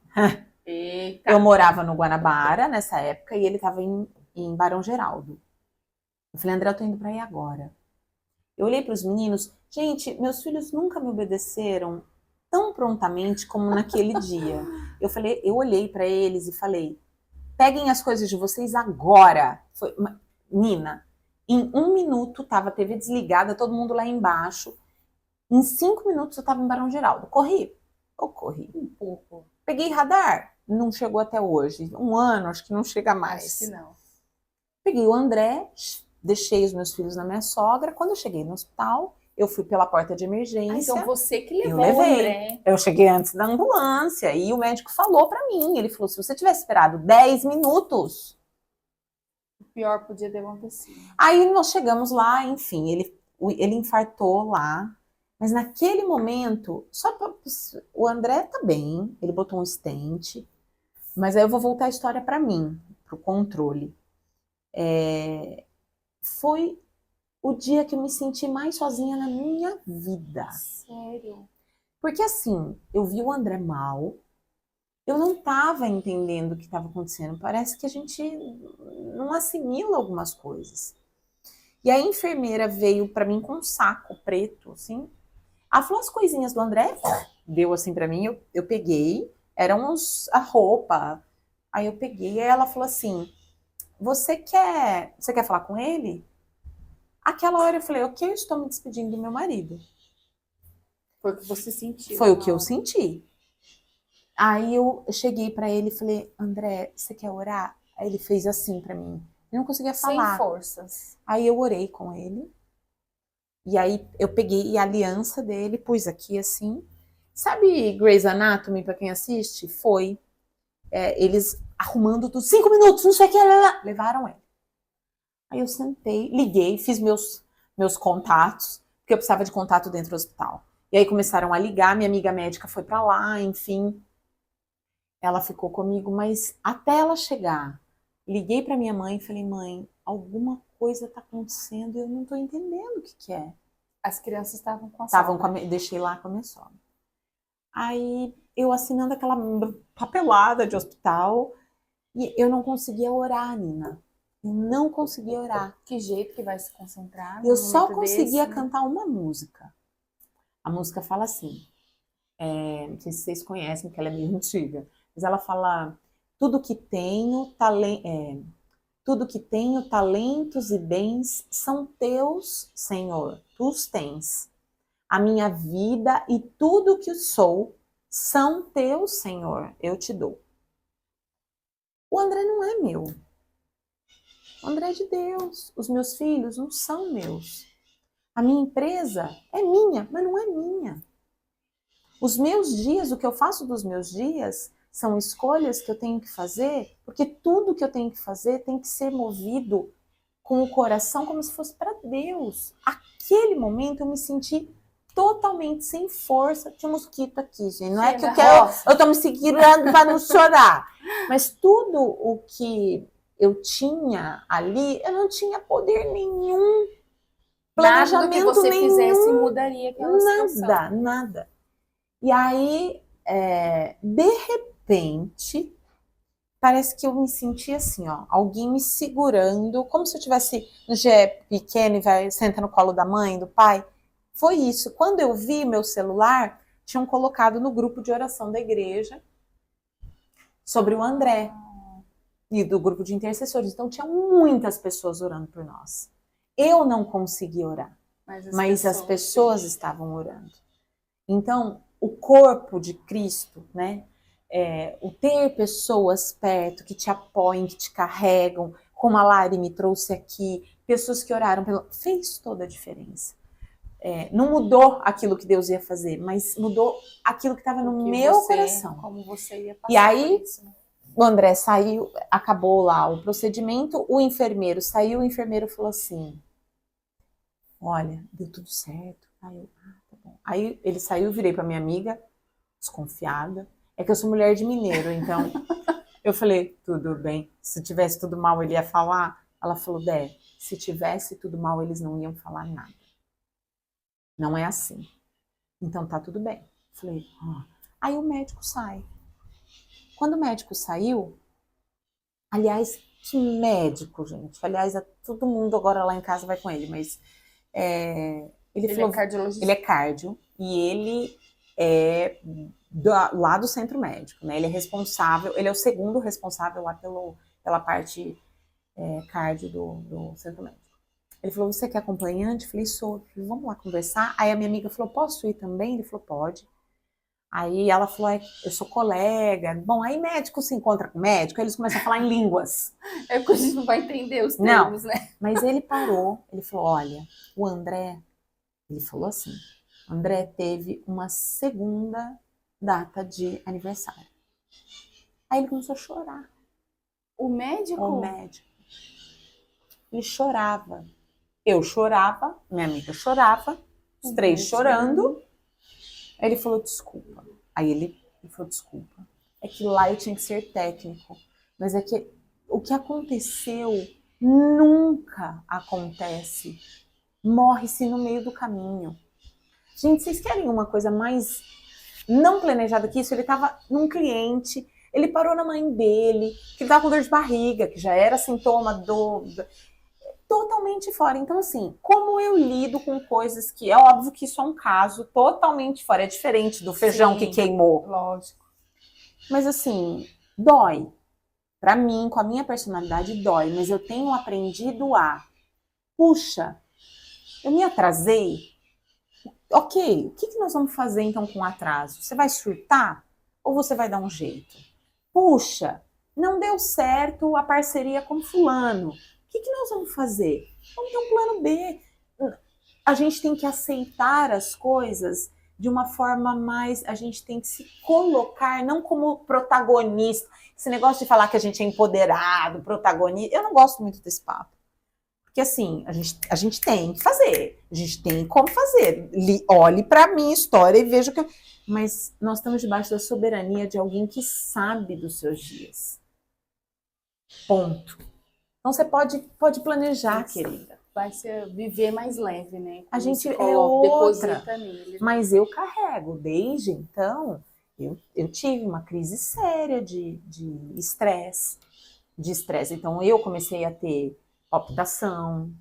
Speaker 1: Eita.
Speaker 2: eu morava no Guanabara nessa época e ele tava em Barão Geraldo. Eu falei, André, eu tô indo pra aí agora. Eu olhei pros meninos, gente, meus filhos nunca me obedeceram tão prontamente como naquele dia. Eu olhei pra eles e falei, peguem as coisas de vocês agora. Nina, em 1 minuto tava a TV desligada, todo mundo lá embaixo. Em 5 minutos eu tava em Barão Geraldo. Eu corri um pouco. Peguei radar, não chegou até hoje. 1 ano, acho que não chega mais.
Speaker 1: Acho que não.
Speaker 2: Peguei o André, deixei os meus filhos na minha sogra. Quando eu cheguei no hospital, eu fui pela porta de emergência.
Speaker 1: Então você que
Speaker 2: eu
Speaker 1: levou o
Speaker 2: levei.
Speaker 1: André.
Speaker 2: Eu cheguei antes da ambulância e o médico falou pra mim, ele falou, se você tivesse esperado 10 minutos...
Speaker 1: O pior podia ter acontecido.
Speaker 2: Aí nós chegamos lá, enfim, ele infartou lá. Mas naquele momento, o André tá bem, ele botou um stent. Mas aí eu vou voltar a história pra mim, pro controle. Foi o dia que eu me senti mais sozinha na minha vida.
Speaker 1: Sério?
Speaker 2: Porque assim, eu vi o André mal, eu não estava entendendo o que estava acontecendo. Parece que a gente não assimila algumas coisas. E a enfermeira veio para mim com um saco preto, assim. Ela falou as coisinhas do André, deu assim para mim, eu peguei, eram a roupa. Aí eu peguei e ela falou assim, você quer falar com ele? Aquela hora eu falei, ok, eu estou me despedindo do meu marido.
Speaker 1: Foi o que você sentiu?
Speaker 2: Foi o que eu senti. Aí eu cheguei pra ele e falei, André, você quer orar? Aí ele fez assim pra mim. Eu não conseguia falar.
Speaker 1: Sem forças.
Speaker 2: Aí eu orei com ele. E aí eu peguei a aliança dele, pus aqui assim. Sabe Grey's Anatomy, pra quem assiste? Foi. Eles arrumando tudo. 5 minutos, não sei o que. Levaram ele. Aí eu sentei, liguei, fiz meus contatos, porque eu precisava de contato dentro do hospital. E aí começaram a ligar, minha amiga médica foi pra lá, enfim. Ela ficou comigo, mas até ela chegar, liguei pra minha mãe e falei, mãe, alguma coisa tá acontecendo e eu não tô entendendo o que é.
Speaker 1: As crianças estavam com a sogra.
Speaker 2: Deixei lá com a minha sogra. Aí eu assinando aquela papelada de hospital e eu não conseguia orar, Nina. Eu não conseguia orar.
Speaker 1: Que jeito que vai se concentrar?
Speaker 2: Eu só conseguia cantar uma música. A música fala assim, não sei se vocês conhecem, porque ela é meio antiga, mas ela fala, tudo que tenho, talentos e bens são teus, Senhor, tu os tens. A minha vida e tudo que sou são teus, Senhor, eu te dou. O André não é meu. O André é de Deus. Os meus filhos não são meus. A minha empresa é minha, mas não é minha. Os meus dias, o que eu faço dos meus dias, são escolhas que eu tenho que fazer, porque tudo que eu tenho que fazer tem que ser movido com o coração como se fosse para Deus. Aquele momento eu me senti totalmente sem força. Tinha um mosquito aqui, gente. Não é que eu tô me segurando para não chorar. Mas tudo o que eu tinha ali, eu não tinha poder nenhum.
Speaker 1: Nada do que você fizesse mudaria aquela situação.
Speaker 2: Nada. E aí, de repente, parece que eu me senti assim, ó, alguém me segurando, como se eu tivesse no Gé pequeno e senta no colo da mãe, do pai. Foi isso. Quando eu vi meu celular, tinham colocado no grupo de oração da igreja sobre o André e do grupo de intercessores. Então, tinha muitas pessoas orando por nós. Eu não consegui orar, mas as pessoas estavam orando. Então, o corpo de Cristo, né? O ter pessoas perto que te apoiem, que te carregam, como a Lari me trouxe aqui, pessoas que oraram, fez toda a diferença. Não mudou aquilo que Deus ia fazer, mas mudou aquilo que estava no meu coração.
Speaker 1: Como você ia passar.
Speaker 2: E aí,
Speaker 1: por isso, né?
Speaker 2: o André saiu, acabou lá o procedimento, o enfermeiro saiu, o enfermeiro falou assim, olha, deu tudo certo. Aí eu, tá bom. Aí ele saiu, virei pra minha amiga, desconfiada. É que eu sou mulher de mineiro, então eu falei, tudo bem. Se tivesse tudo mal, ele ia falar. Ela falou, Dé, se tivesse tudo mal, eles não iam falar nada. Não é assim. Então tá tudo bem. Falei, Aí o médico sai. Quando o médico saiu, aliás, que médico, gente. Aliás, todo mundo agora lá em casa vai com ele, mas ele falou,
Speaker 1: é cardiologista?
Speaker 2: ele é cardio e ele é lá do centro médico, né? Ele é responsável, ele é o segundo responsável lá pela parte cardio do centro médico. Ele falou, você quer acompanhante? Eu falei, sou. Eu falei, vamos lá conversar. Aí a minha amiga falou, posso ir também? Ele falou, pode. Aí ela falou, eu sou colega. Bom, aí médico se encontra com médico, aí eles começam a falar em línguas.
Speaker 1: É porque a gente não vai entender os termos, né?
Speaker 2: Mas ele parou, ele falou, olha, o André, ele falou assim, o André teve uma segunda data de aniversário. Aí ele começou a chorar.
Speaker 1: O médico?
Speaker 2: O médico. Ele chorava. Eu chorava, minha amiga chorava, os três chorando. Aí ele falou, desculpa. Aí ele falou, desculpa. É que lá eu tinha que ser técnico. Mas é que o que aconteceu nunca acontece. Morre-se no meio do caminho. Gente, vocês querem uma coisa mais não planejada que isso? Ele estava num cliente, ele parou na mãe dele, que estava com dor de barriga, que já era sintoma totalmente fora. Então, assim, como eu lido com coisas que é óbvio que isso é um caso totalmente fora, é diferente do feijão que queimou.
Speaker 1: Lógico.
Speaker 2: Mas, assim, dói. Pra mim, com a minha personalidade, dói. Mas eu tenho aprendido puxa, eu me atrasei. Ok, o que nós vamos fazer então com o atraso? Você vai surtar ou você vai dar um jeito? Puxa, não deu certo a parceria com fulano. O que nós vamos fazer? Vamos ter um plano B. A gente tem que aceitar as coisas de uma forma mais... A gente tem que se colocar, não como protagonista. Esse negócio de falar que a gente é empoderado, protagonista, eu não gosto muito desse papo. Porque assim, a gente tem que fazer. A gente tem como fazer. Olhe para a minha história e veja que... Mas nós estamos debaixo da soberania de alguém que sabe dos seus dias. Ponto. Então você pode planejar, querida.
Speaker 1: Vai ser viver mais leve, né?
Speaker 2: A gente
Speaker 1: deposita nele.
Speaker 2: Mas eu carrego. Desde então, eu tive uma crise séria de estresse. Então eu comecei a ter palpitação,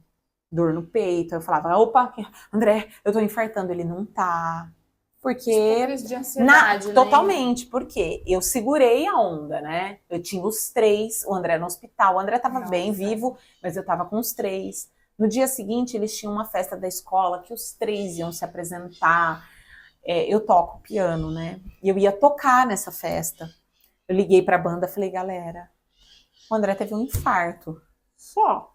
Speaker 2: dor no peito. Eu falava, opa, André, eu tô infartando. Ele não tá. Porque...
Speaker 1: Crise de ansiedade, né?
Speaker 2: Totalmente, porque eu segurei a onda, né? Eu tinha os 3, o André no hospital, o André tava bem vivo, mas eu tava com os 3. No dia seguinte, eles tinham uma festa da escola que os 3 iam se apresentar. Eu toco piano, né? E eu ia tocar nessa festa. Eu liguei pra banda e falei, galera, o André teve um infarto. Só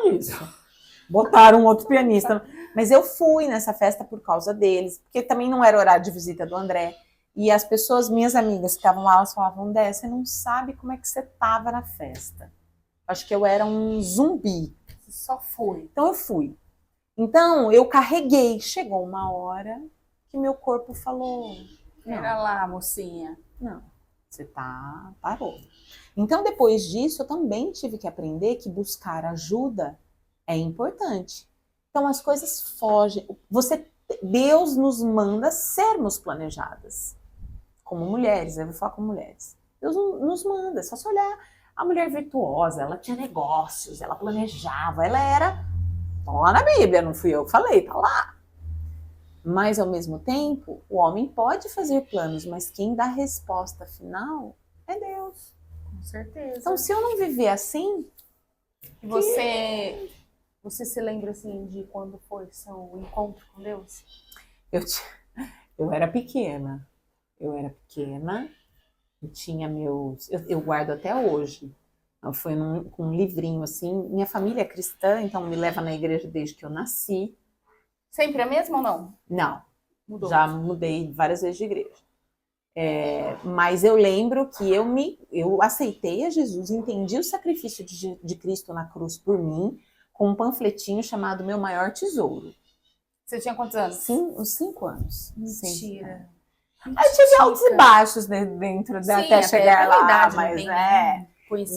Speaker 2: isso. Botaram um outro pianista. Mas eu fui nessa festa por causa deles, porque também não era horário de visita do André. E as pessoas, minhas amigas que estavam lá, elas falavam, Dé, você não sabe como é que você tava na festa. Acho que eu era um zumbi.
Speaker 1: Você só foi.
Speaker 2: Então eu fui. Então eu carreguei. Chegou uma hora que meu corpo falou...
Speaker 1: Era lá, mocinha.
Speaker 2: Não, você parou. Então depois disso eu também tive que aprender que buscar ajuda é importante. Então as coisas fogem. Deus nos manda sermos planejadas. Como mulheres, eu vou falar como mulheres. Deus nos manda, é só se olhar a mulher virtuosa, ela tinha negócios, ela planejava, ela era... Tá lá na Bíblia, não fui eu que falei, tá lá. Mas ao mesmo tempo, o homem pode fazer planos, mas quem dá a resposta final é Deus.
Speaker 1: Com certeza.
Speaker 2: Então se eu não viver assim...
Speaker 1: Você se lembra, assim, de quando foi seu encontro com Deus?
Speaker 2: Eu era pequena. Eu tinha meus... Eu guardo até hoje. Foi com um livrinho, assim. Minha família é cristã, então me leva na igreja desde que eu nasci.
Speaker 1: Sempre a mesma ou não?
Speaker 2: Não.
Speaker 1: Mudou.
Speaker 2: Já mudei várias vezes de igreja. Mas eu lembro que eu aceitei a Jesus, entendi o sacrifício de Cristo na cruz por mim, com um panfletinho chamado Meu Maior Tesouro.
Speaker 1: Você tinha quantos anos?
Speaker 2: Sim, uns 5 anos.
Speaker 1: Mentira.
Speaker 2: Aí tive altos e baixos dentro até chegar lá, mas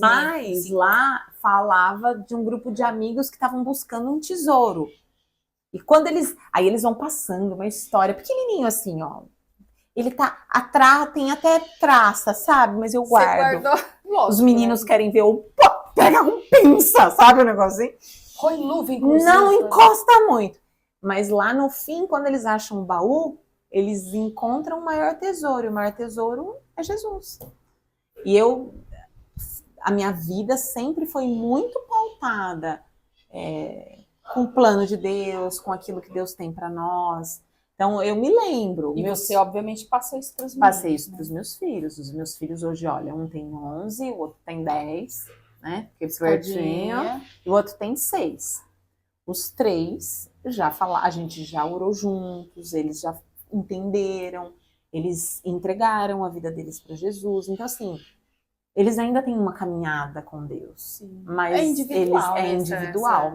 Speaker 2: Mas lá falava de um grupo de amigos que estavam buscando um tesouro. E quando aí eles vão passando uma história pequenininho assim, ó. Ele tá atrás, tem até traça, sabe? Mas eu guardo.
Speaker 1: Lógico,
Speaker 2: os meninos querem ver pega com pinça, sabe o negocinho?
Speaker 1: Põe luva, inclusive.
Speaker 2: Não encosta muito. Mas lá no fim, quando eles acham um baú, eles encontram o maior tesouro. E o maior tesouro é Jesus. E a minha vida sempre foi muito pautada com o plano de Deus, com aquilo que Deus tem para nós. Então, eu me lembro.
Speaker 1: E você, obviamente, passou isso para os meninos.
Speaker 2: Passei isso para os meus filhos. Os meus filhos hoje, olha, um tem 11, o outro tem 10, né? Porque pertinho. E o outro tem 6. Os 3 já falaram, a gente já orou juntos, eles já entenderam, eles entregaram a vida deles para Jesus. Então, assim, eles ainda têm uma caminhada com Deus. Sim. Mas é individual.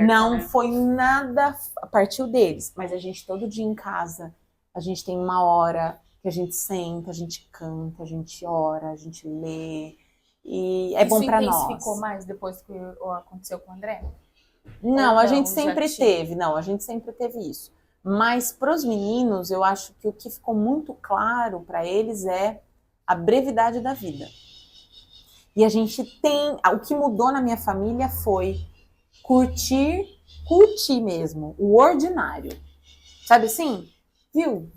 Speaker 2: Não foi nada partiu deles, mas a gente todo dia em casa, a gente tem uma hora que a gente senta, a gente canta, a gente ora, a gente lê. E é bom para nós. Isso
Speaker 1: intensificou mais depois que aconteceu com o André?
Speaker 2: Não, a gente sempre teve. Não, a gente sempre teve isso. Mas para os meninos, eu acho que o que ficou muito claro para eles é a brevidade da vida. E a gente o que mudou na minha família foi curtir mesmo, o ordinário. Sabe assim? Viu?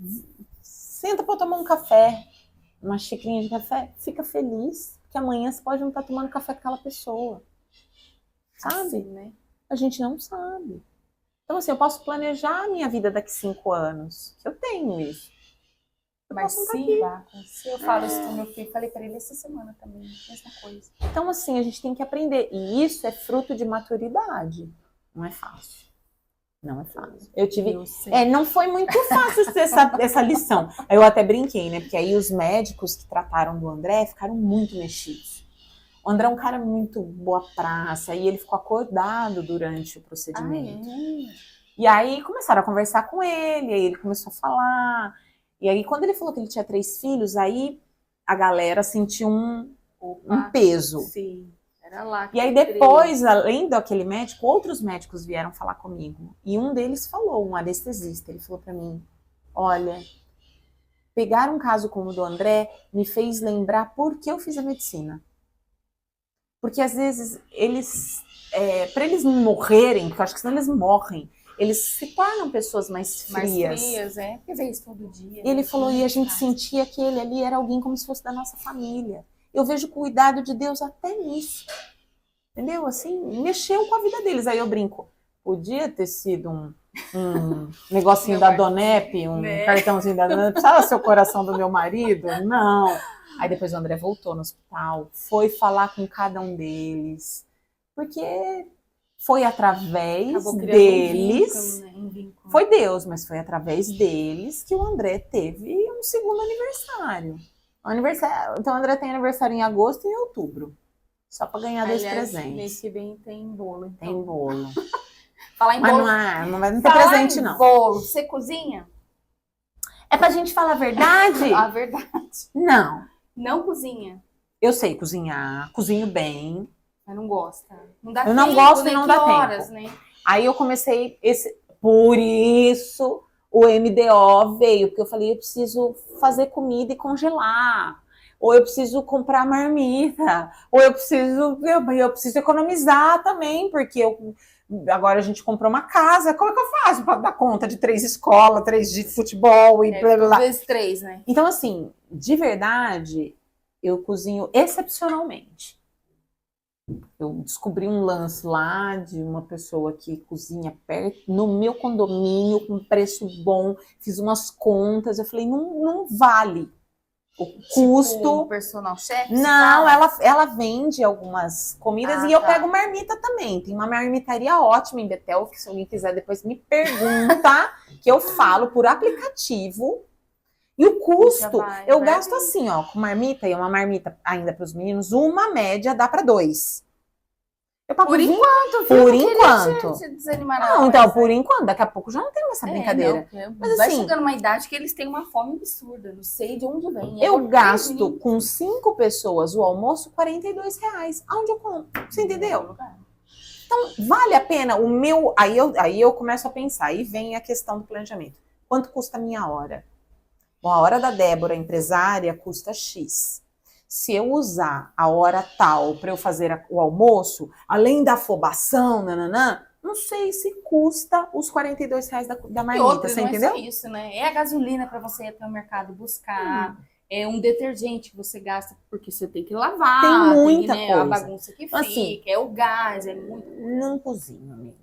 Speaker 2: Senta para tomar um café, uma xicrinha de café, fica feliz, que amanhã você pode não estar tomando café com aquela pessoa. Sabe?
Speaker 1: Assim, né?
Speaker 2: A gente não sabe. Então, assim, eu posso planejar a minha vida daqui 5 anos. Eu tenho isso.
Speaker 1: Mas sim, se eu falo isso com meu filho, falei para ele essa semana também, mesma coisa.
Speaker 2: Então, assim, a gente tem que aprender. E isso é fruto de maturidade. Não é fácil. Não é fácil. Eu tive... não foi muito fácil essa lição. Eu até brinquei, né? Porque aí os médicos que trataram do André ficaram muito mexidos. O André é um cara muito boa praça e ele ficou acordado durante o procedimento. E aí começaram a conversar com ele, aí ele começou a falar. E aí quando ele falou que ele tinha 3 filhos, aí a galera sentiu um peso.
Speaker 1: Sim, era lá.
Speaker 2: E aí depois, além daquele médico, outros médicos vieram falar comigo. E um deles falou, um anestesista, ele falou pra mim, olha, pegar um caso como o do André me fez lembrar por que eu fiz a medicina. Porque às vezes para eles não morrerem, porque eu acho que senão eles morrem, eles se tornam pessoas mais frias.
Speaker 1: Mais frias, Porque vê isso todo dia.
Speaker 2: E ele falou, e a gente sentia que ele ali era alguém como se fosse da nossa família. Eu vejo o cuidado de Deus até nisso. Entendeu? Assim, mexeu com a vida deles. Aí eu brinco, podia ter sido um negocinho da Donep, um cartãozinho da Donep, precisava ser o coração do meu marido? Não. Aí depois o André voltou no hospital, foi falar com cada um porque foi através deles,
Speaker 1: um vínculo.
Speaker 2: Foi Deus, mas foi através deles que o André teve um segundo aniversário. Então o André tem aniversário em agosto e em outubro, só para ganhar 2 presentes.
Speaker 1: Mês que vem tem bolo, então.
Speaker 2: Tem bolo.
Speaker 1: Falar em bolo.
Speaker 2: Mas não vai ter presente, não.
Speaker 1: Bolo, você cozinha?
Speaker 2: É pra gente falar a verdade?
Speaker 1: A verdade.
Speaker 2: Não.
Speaker 1: Não cozinha?
Speaker 2: Eu sei cozinhar, cozinho bem.
Speaker 1: Mas não gosta. Não dá
Speaker 2: eu
Speaker 1: tempo,
Speaker 2: não gosto
Speaker 1: né?
Speaker 2: e não dá
Speaker 1: horas,
Speaker 2: tempo.
Speaker 1: Né?
Speaker 2: Aí eu comecei por isso o MDO veio, porque eu falei, eu preciso fazer comida e congelar. Ou eu preciso comprar marmita. Ou eu preciso economizar também, porque agora a gente comprou uma casa. Como é que eu faço para dar conta de 3 escolas, 3 de futebol e blá, blá, blá.
Speaker 1: Vezes 3, né?
Speaker 2: Então, assim, de verdade, eu cozinho excepcionalmente. Eu descobri um lance lá de uma pessoa que cozinha perto, no meu condomínio, com preço bom, fiz umas contas, eu falei, não vale o custo.
Speaker 1: Tipo um personal chef?
Speaker 2: Não, ela vende algumas comidas e eu pego marmita também. Tem uma marmitaria ótima em Betel, que se alguém quiser depois me pergunta, que eu falo por aplicativo. E o custo, eu gasto assim, ó, com marmita, e uma marmita ainda para os meninos, uma média dá para 2. Eu pago
Speaker 1: Por
Speaker 2: 20.
Speaker 1: enquanto, viu?
Speaker 2: Por
Speaker 1: Não queria
Speaker 2: enquanto.
Speaker 1: te desanimar,
Speaker 2: Não,
Speaker 1: não,
Speaker 2: então,
Speaker 1: mas
Speaker 2: por enquanto. Daqui a pouco já não tem essa brincadeira.
Speaker 1: não,
Speaker 2: Mas
Speaker 1: vai
Speaker 2: assim,
Speaker 1: chegando uma idade que eles têm uma fome absurda. Não sei de onde vem.
Speaker 2: eu
Speaker 1: Agora,
Speaker 2: gasto
Speaker 1: menino,
Speaker 2: com 5 pessoas o almoço R$ 42. Aonde eu compro? Você entendeu? Vale a pena o meu. Aí eu começo a pensar. Aí vem a questão do planejamento. Quanto custa a minha hora? Bom, a hora da Débora, empresária, custa X. Se eu usar a hora tal para eu fazer o almoço, além da afobação, nananã, não sei se custa os R$ 42 da
Speaker 1: E
Speaker 2: marmita,
Speaker 1: outra,
Speaker 2: você
Speaker 1: não é
Speaker 2: entendeu?
Speaker 1: só isso, né? É a gasolina para você ir até o mercado buscar. É um detergente que você gasta porque você tem que lavar.
Speaker 2: Tem muita
Speaker 1: né,
Speaker 2: coisa.
Speaker 1: a bagunça que fica.
Speaker 2: Assim,
Speaker 1: É o gás, é muito.
Speaker 2: Não cozinho, amiga.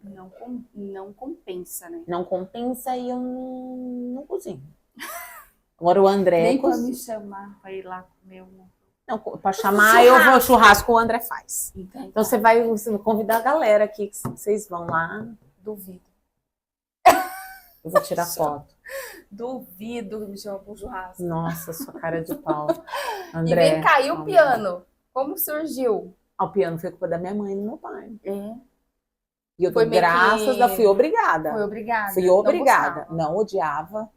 Speaker 1: Não compensa, né?
Speaker 2: Não compensa e eu não cozinho. Agora o André
Speaker 1: Nem pra
Speaker 2: cozinha.
Speaker 1: me chamar pra ir lá comer um.
Speaker 2: Não, pra chamar, eu vou churrasco, o André faz. Então você vai convidar a galera aqui, que vocês vão lá.
Speaker 1: Duvido.
Speaker 2: Eu vou tirar foto.
Speaker 1: Duvido que me chama pra um churrasco.
Speaker 2: Nossa, sua cara de pau.
Speaker 1: E
Speaker 2: André.
Speaker 1: vem cair o piano. Como surgiu?
Speaker 2: O piano foi culpa da minha mãe e do meu pai.
Speaker 1: É.
Speaker 2: E eu
Speaker 1: Foi
Speaker 2: dou
Speaker 1: meio
Speaker 2: graças,
Speaker 1: que-
Speaker 2: fui obrigada.
Speaker 1: Foi obrigada.
Speaker 2: Fui
Speaker 1: Não
Speaker 2: obrigada.
Speaker 1: gostava.
Speaker 2: Não odiava.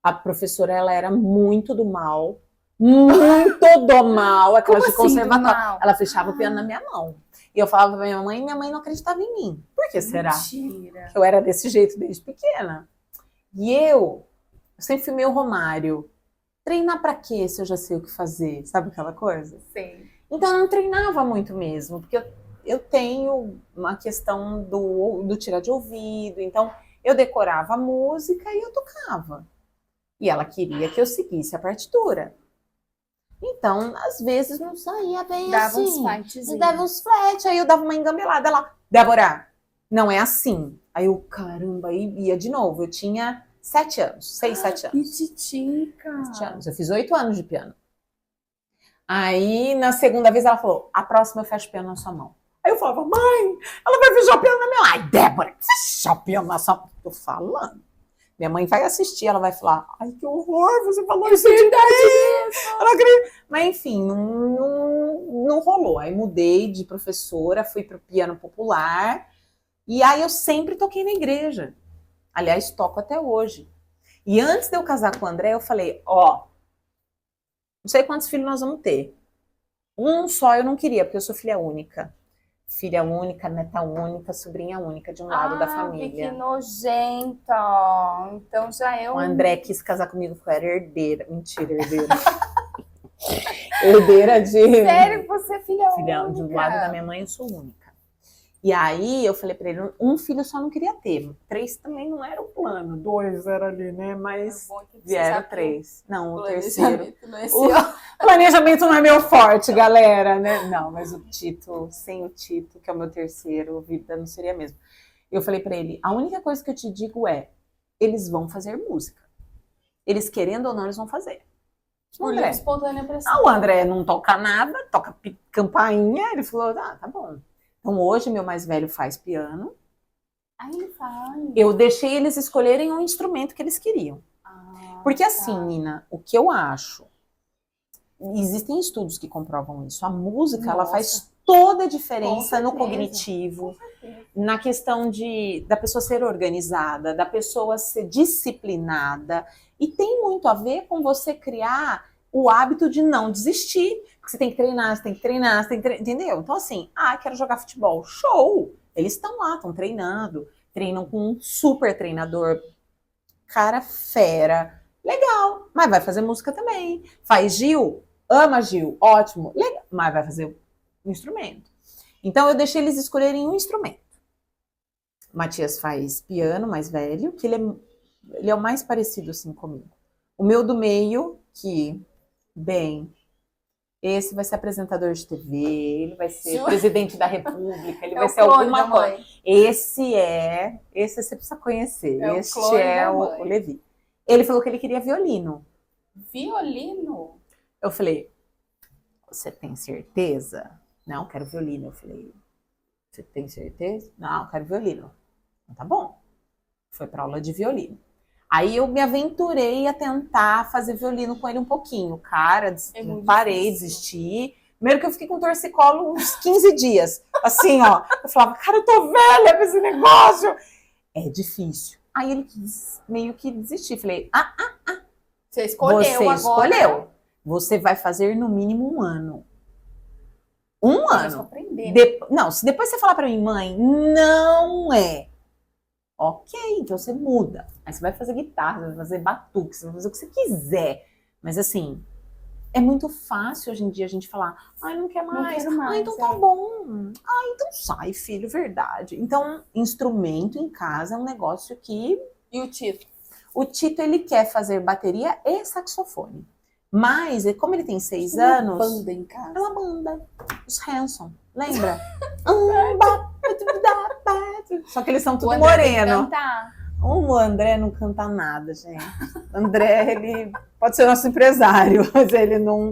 Speaker 2: A professora, ela era muito do mal. Muito do mal. Aquela
Speaker 1: Como
Speaker 2: de
Speaker 1: assim,
Speaker 2: conservatório.
Speaker 1: do mal?
Speaker 2: Ela fechava o piano na minha mão. E eu falava pra minha mãe, e minha mãe não acreditava em mim. Por que será?
Speaker 1: Mentira.
Speaker 2: Que eu era desse jeito desde pequena. E eu sempre fui meio Romário. Treinar pra quê se eu já sei o que fazer? Sabe aquela coisa?
Speaker 1: Sei.
Speaker 2: Então eu não treinava muito mesmo, porque eu tenho uma questão do tirar de ouvido. Então eu decorava a música e eu tocava. E ela queria que eu seguisse a partitura. Então, às vezes não saía bem
Speaker 1: Dava uns
Speaker 2: assim.
Speaker 1: fightzinhos.
Speaker 2: E dava uns flat, aí eu dava uma engambelada lá. Débora, não é assim. Aí eu, caramba, aí ia de novo. Eu tinha 7 anos, 6, 7 anos.
Speaker 1: Pititica.
Speaker 2: 7 anos. Eu fiz 8 anos de piano. Aí, na segunda vez, ela falou, a próxima eu fecho o piano na sua mão. Aí eu falava, mãe, ela vai fechar o piano na minha mão. Ai, Débora, fechar o piano na sua mão. Tô falando. Minha mãe vai assistir, ela vai falar, ai, que horror, você falou isso de mim. Ela acredita. Mas enfim, não rolou. Aí mudei de professora, fui pro piano popular. E aí eu sempre toquei na igreja. Aliás, toco até hoje. E antes de eu casar com o André, eu falei, ó, não sei quantos filhos nós vamos ter. Um só eu não queria, porque eu sou filha única. Filha única, neta única, sobrinha única de um lado da família.
Speaker 1: Que nojento. Então já é um...
Speaker 2: O André quis casar comigo porque eu era herdeira. Mentira, herdeira. Herdeira de...
Speaker 1: Sério que você é filha
Speaker 2: Filha,
Speaker 1: única?
Speaker 2: do lado da minha mãe eu sou única. E aí eu falei pra ele, um filho só não queria ter. 3 também não era o plano. 2 era ali, né? Mas vieram 3. Não, o terceiro. O planejamento não é meu forte, galera, né? Não, mas o Tito, sem o Tito, que é o meu terceiro, a vida não seria mesmo. Eu falei pra ele, a única coisa que eu te digo é, eles vão fazer música. Eles querendo ou não, eles vão fazer.
Speaker 1: Por livre espontânea pressão.
Speaker 2: Ah, o André não toca nada, toca campainha. Ele falou, ah, tá bom. Então hoje meu mais velho faz piano.
Speaker 1: Aí ele faz.
Speaker 2: Eu deixei eles escolherem um instrumento que eles queriam. Porque assim, Nina, o que eu acho, existem estudos que comprovam isso. A música, ela faz toda a diferença no cognitivo, na questão da pessoa ser organizada, da pessoa ser disciplinada. E tem muito a ver com você criar o hábito de não desistir. Porque você tem que treinar, você tem que treinar, você tem que treinar, entendeu? Então assim, quero jogar futebol. Show! Eles estão lá, estão treinando. Treinam com um super treinador, cara fera. Legal, mas vai fazer música também. Faz Gil, ama Gil, ótimo, legal, mas vai fazer um instrumento. Então eu deixei eles escolherem um instrumento. O Matias faz piano, mais velho, que ele é o mais parecido assim comigo. O meu do meio, que, bem, esse vai ser apresentador de TV, ele vai ser presidente da República, ele vai ser alguma coisa. Esse você precisa conhecer. Este é o Levi. Ele falou que ele queria violino.
Speaker 1: Violino?
Speaker 2: Eu falei, você tem certeza? Não, quero violino. Eu falei, você tem certeza? Não, quero violino. Então, tá bom. Foi pra aula de violino. Aí eu me aventurei a tentar fazer violino com ele um pouquinho. Cara, parei, desisti. Primeiro que eu fiquei com torcicolo uns 15 dias. Assim, ó. Eu falava, cara, eu tô velha pra esse negócio. É difícil. Aí ele quis meio que desistir. Falei,
Speaker 1: Você escolheu
Speaker 2: você
Speaker 1: agora.
Speaker 2: escolheu. Você vai fazer no mínimo 1 ano. 1
Speaker 1: Mas pra
Speaker 2: ano.
Speaker 1: aprender, né?
Speaker 2: Não, se depois você falar pra mim, mãe, não é. Ok, então você muda. Aí você vai fazer guitarra, você vai fazer batuque, você vai fazer o que você quiser. Mas assim, é muito fácil hoje em dia a gente falar, ai, não quer
Speaker 1: Não
Speaker 2: mais.
Speaker 1: quero mais,
Speaker 2: Ah, então tá
Speaker 1: é.
Speaker 2: bom. Ah, então sai, filho, verdade. Então, instrumento em casa é um negócio que
Speaker 1: E o Tito?
Speaker 2: o Tito, ele quer fazer bateria e saxofone. Mas, como ele tem 6
Speaker 1: Tem uma
Speaker 2: anos,
Speaker 1: banda em casa.
Speaker 2: é uma banda. Os Hanson, lembra? Só que eles são tudo
Speaker 1: O André tem que
Speaker 2: moreno.
Speaker 1: cantar.
Speaker 2: O André não canta nada, gente. O André, ele pode ser nosso empresário, mas ele não...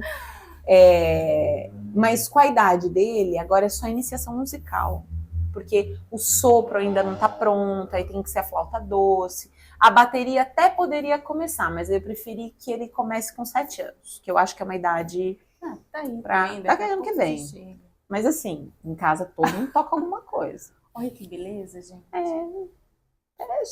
Speaker 2: Mas com a idade dele, agora é só iniciação musical. Porque o sopro ainda não tá pronto, aí tem que ser a flauta doce. A bateria até poderia começar, mas eu preferi que ele comece com 7 anos, que eu acho que é uma idade
Speaker 1: Tá aí.
Speaker 2: pra...
Speaker 1: também,
Speaker 2: Tá
Speaker 1: daqui a
Speaker 2: ganhando que
Speaker 1: pouco
Speaker 2: vem.
Speaker 1: você chega.
Speaker 2: Mas assim, em casa todo mundo toca alguma coisa.
Speaker 1: Olha que beleza, gente.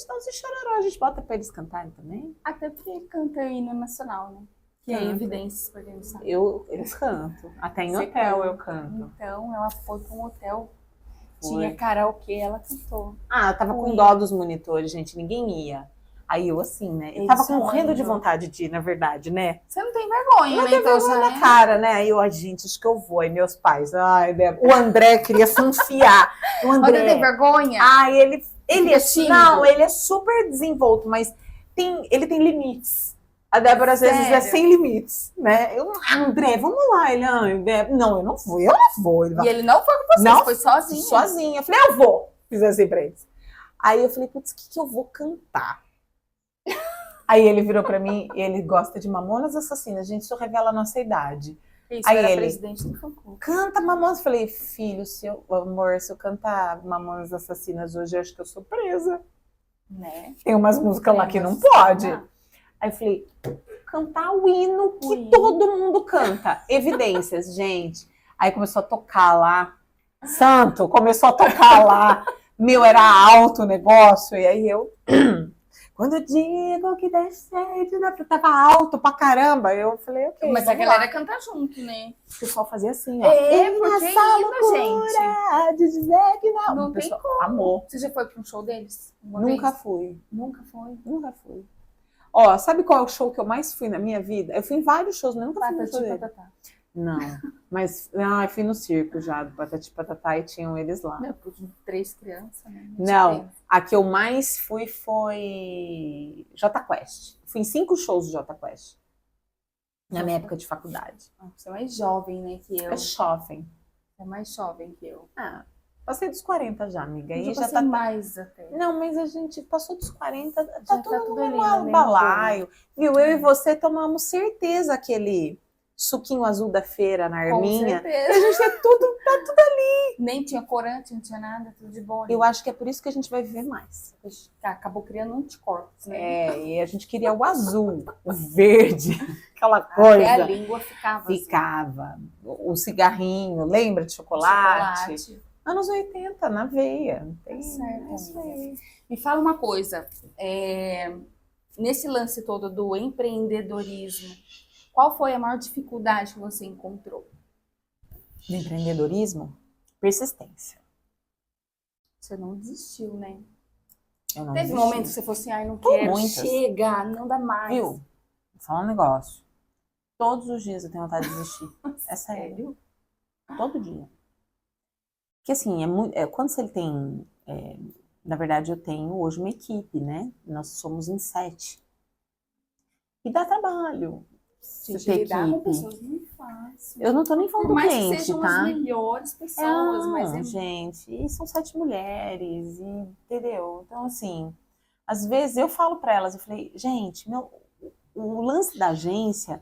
Speaker 2: Então se chororó, a gente bota pra eles cantarem também.
Speaker 1: Até porque ele canta o hino nacional, né? Que é
Speaker 2: Canta.
Speaker 1: evidências, pra quem não sabe.
Speaker 2: Eu canto. Até em
Speaker 1: Você
Speaker 2: hotel
Speaker 1: canta.
Speaker 2: eu canto.
Speaker 1: Então, ela foi pra um hotel,
Speaker 2: Foi.
Speaker 1: tinha karaokê, ela cantou.
Speaker 2: Ah, eu tava com
Speaker 1: Ui.
Speaker 2: dó dos monitores, gente, ninguém ia. Aí eu assim, né? Eu
Speaker 1: Eles
Speaker 2: tava
Speaker 1: são
Speaker 2: morrendo de
Speaker 1: lindos.
Speaker 2: vontade de ir, na verdade, né?
Speaker 1: Você não tem vergonha,
Speaker 2: Não
Speaker 1: né?
Speaker 2: tem
Speaker 1: Então
Speaker 2: vergonha
Speaker 1: já
Speaker 2: na
Speaker 1: é.
Speaker 2: cara, né? Aí eu, gente, acho que eu vou. Aí meus pais, ai, Débora. O André queria se enfiar. O
Speaker 1: Mas você tem
Speaker 2: André,
Speaker 1: vergonha?
Speaker 2: ai, ele
Speaker 1: Fica
Speaker 2: é,
Speaker 1: tímido?
Speaker 2: não, ele é super desenvolto, mas ele tem limites. A Débora, às vezes, é
Speaker 1: Sério?
Speaker 2: sem limites, né? Eu, André, vamos lá. Ele, Débora, não, eu não vou. Ele vai.
Speaker 1: E ele não foi com você,
Speaker 2: Não,
Speaker 1: foi sozinho.
Speaker 2: Sozinha. Eu falei, eu vou. Fiz assim pra eles. Aí eu falei, putz, o que eu vou cantar? Aí ele virou pra mim, e ele gosta de Mamonas Assassinas. Gente, isso revela a nossa idade.
Speaker 1: Isso,
Speaker 2: Aí
Speaker 1: era
Speaker 2: ele-
Speaker 1: presidente do fã-clube.
Speaker 2: Canta Mamonas. Eu falei, filho, amor, se eu cantar Mamonas Assassinas hoje, eu acho que eu sou presa.
Speaker 1: Né?
Speaker 2: Tem umas músicas lá que não
Speaker 1: Mas-
Speaker 2: pode.
Speaker 1: Ah,
Speaker 2: Aí eu falei, cantar o hino que
Speaker 1: O hino.
Speaker 2: todo mundo canta. Evidências, gente. Aí começou a tocar lá. Santo, começou a tocar lá. Meu, era alto o negócio. E aí eu... Quando eu digo que der certo, né? Porque tava alto pra caramba. Eu falei, ok,
Speaker 1: Mas a
Speaker 2: vamos
Speaker 1: galera
Speaker 2: lá.
Speaker 1: canta junto, né?
Speaker 2: O pessoal fazia assim, ó.
Speaker 1: É,
Speaker 2: "E
Speaker 1: porque
Speaker 2: nessa
Speaker 1: é hino,
Speaker 2: loucura de dizer que não.
Speaker 1: Não
Speaker 2: O
Speaker 1: tem
Speaker 2: pessoal
Speaker 1: como.
Speaker 2: amou.
Speaker 1: Você já foi pra um show deles? Uma
Speaker 2: Nunca
Speaker 1: vez?
Speaker 2: fui.
Speaker 1: Nunca foi.
Speaker 2: Nunca fui. Ó, sabe qual é o show que eu mais fui na minha vida? Eu fui em vários shows, mas nunca fui no show
Speaker 1: Patati
Speaker 2: dele.
Speaker 1: patatá.
Speaker 2: Não, mas eu fui no circo já, do Patati Patatá, e tinham eles lá.
Speaker 1: Meu, por 3 crianças, né?
Speaker 2: Não, a que eu mais fui foi Jota Quest. Fui em 5 shows do Jota Quest. Na minha época de faculdade.
Speaker 1: Você é mais jovem, né, que eu.
Speaker 2: É jovem.
Speaker 1: Você é mais jovem que eu.
Speaker 2: Ah, passei dos 40 já, amiga.
Speaker 1: Eu
Speaker 2: Aí
Speaker 1: já
Speaker 2: já
Speaker 1: passei
Speaker 2: tá.
Speaker 1: mais até.
Speaker 2: Não, mas a gente passou dos 40, tá
Speaker 1: tá
Speaker 2: todo
Speaker 1: tudo
Speaker 2: mundo
Speaker 1: ali,
Speaker 2: no
Speaker 1: né,
Speaker 2: balaio. Viu? Eu e você tomamos certeza aquele suquinho azul da feira na
Speaker 1: Com
Speaker 2: Arminha.
Speaker 1: certeza.
Speaker 2: A gente é tudo.
Speaker 1: Nem tinha corante, não tinha nada, tudo de bom.
Speaker 2: Eu acho que é por isso que a gente vai viver mais.
Speaker 1: Acabou criando anticorpos, né?
Speaker 2: É, e a gente queria o azul, o verde, aquela
Speaker 1: Até a
Speaker 2: coisa.
Speaker 1: língua ficava assim,
Speaker 2: Ficava. O cigarrinho, lembra de chocolate?
Speaker 1: chocolate.
Speaker 2: Anos 80, na veia. Não tem,
Speaker 1: Tá certo,
Speaker 2: é isso
Speaker 1: amiga.
Speaker 2: aí.
Speaker 1: Me fala uma coisa, nesse lance todo do empreendedorismo, qual foi a maior dificuldade que você encontrou?
Speaker 2: Do empreendedorismo, persistência.
Speaker 1: Você não desistiu, né?
Speaker 2: Eu não
Speaker 1: Teve
Speaker 2: desisti.
Speaker 1: momento que você falou assim, ai, não quero,
Speaker 2: muitas.
Speaker 1: chega, não dá mais.
Speaker 2: Viu? Vou falar um negócio. Todos os dias eu tenho vontade de desistir. É sério.
Speaker 1: Sério?
Speaker 2: Todo dia. Porque assim, quando você tem... na verdade, eu tenho hoje uma equipe, né? Nós somos em 7. E dá trabalho.
Speaker 1: Gente,
Speaker 2: ter
Speaker 1: lidar com
Speaker 2: equipe.
Speaker 1: pessoas não é fácil.
Speaker 2: Eu não tô nem falando
Speaker 1: Por
Speaker 2: do
Speaker 1: mais que
Speaker 2: cliente,
Speaker 1: sejam
Speaker 2: tá?
Speaker 1: as melhores pessoas,
Speaker 2: Não,
Speaker 1: mas é
Speaker 2: gente, e são 7 mulheres, entendeu? Então, assim, às vezes eu falo pra elas, eu falei, gente, o lance da agência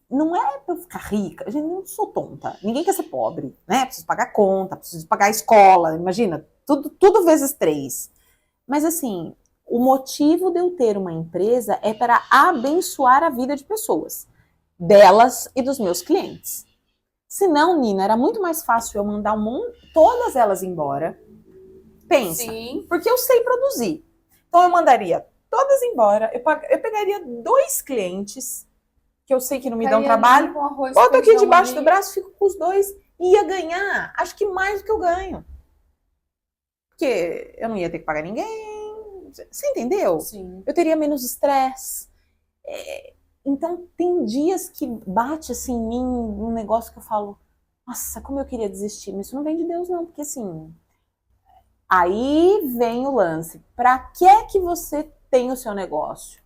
Speaker 2: não é pra eu ficar rica, gente, eu não sou tonta, ninguém quer ser pobre, né? Preciso pagar conta, preciso pagar a escola, imagina, tudo vezes 3. Mas, assim, o motivo de eu ter uma empresa é para abençoar a vida de pessoas, delas e dos meus clientes. Senão, Nina, era muito mais fácil eu mandar todas elas embora. Pensa,
Speaker 1: Sim.
Speaker 2: porque eu sei produzir. Então eu mandaria todas embora, eu pegaria 2 clientes, que eu sei que não me dão trabalho, boto aqui debaixo do braço, fico com os 2, e ia ganhar, acho que mais do que eu ganho. Porque eu não ia ter que pagar ninguém, você entendeu?
Speaker 1: Sim.
Speaker 2: Eu teria menos estresse. Então tem dias que bate assim em mim um negócio que eu falo, nossa, como eu queria desistir, mas isso não vem de Deus não, porque assim... Aí vem o lance. Para que você tem o seu negócio?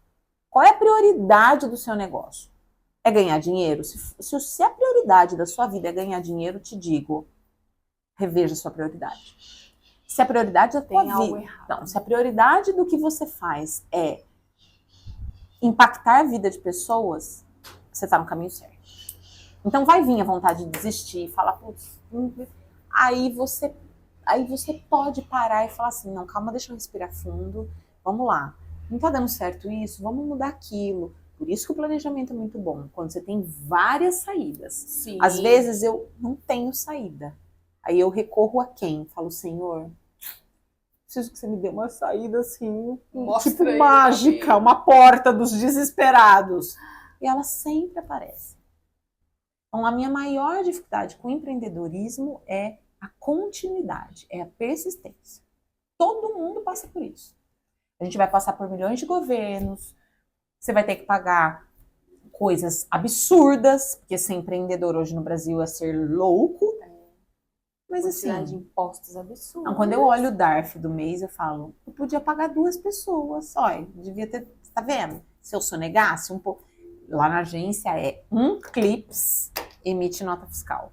Speaker 2: Qual é a prioridade do seu negócio? É ganhar dinheiro? Se a prioridade da sua vida é ganhar dinheiro, te digo, reveja a sua prioridade. Se a prioridade da tua vida... Não, se a prioridade do que você faz é impactar a vida de pessoas, você está no caminho certo. Então vai vir a vontade de desistir, falar, putz, aí você pode parar e falar assim, não, calma, deixa eu respirar fundo, vamos lá. Não tá dando certo isso, vamos mudar aquilo. Por isso que o planejamento é muito bom, quando você tem várias saídas.
Speaker 1: Sim.
Speaker 2: Às vezes eu não tenho saída. Aí eu recorro a quem? Falo, Senhor, preciso que você me dê uma saída assim, tipo mágica, uma porta dos desesperados. E ela sempre aparece. Então a minha maior dificuldade com o empreendedorismo é a continuidade, é a persistência. Todo mundo passa por isso. A gente vai passar por milhões de governos, você vai ter que pagar coisas absurdas, porque ser empreendedor hoje no Brasil é ser louco. Mas assim,
Speaker 1: de impostos absurdos.
Speaker 2: Não, quando eu olho o DARF do mês, eu falo, eu podia pagar 2 pessoas. Olha, devia ter, tá vendo? Se eu sonegasse um pouco. Lá na agência é um clips emite nota fiscal.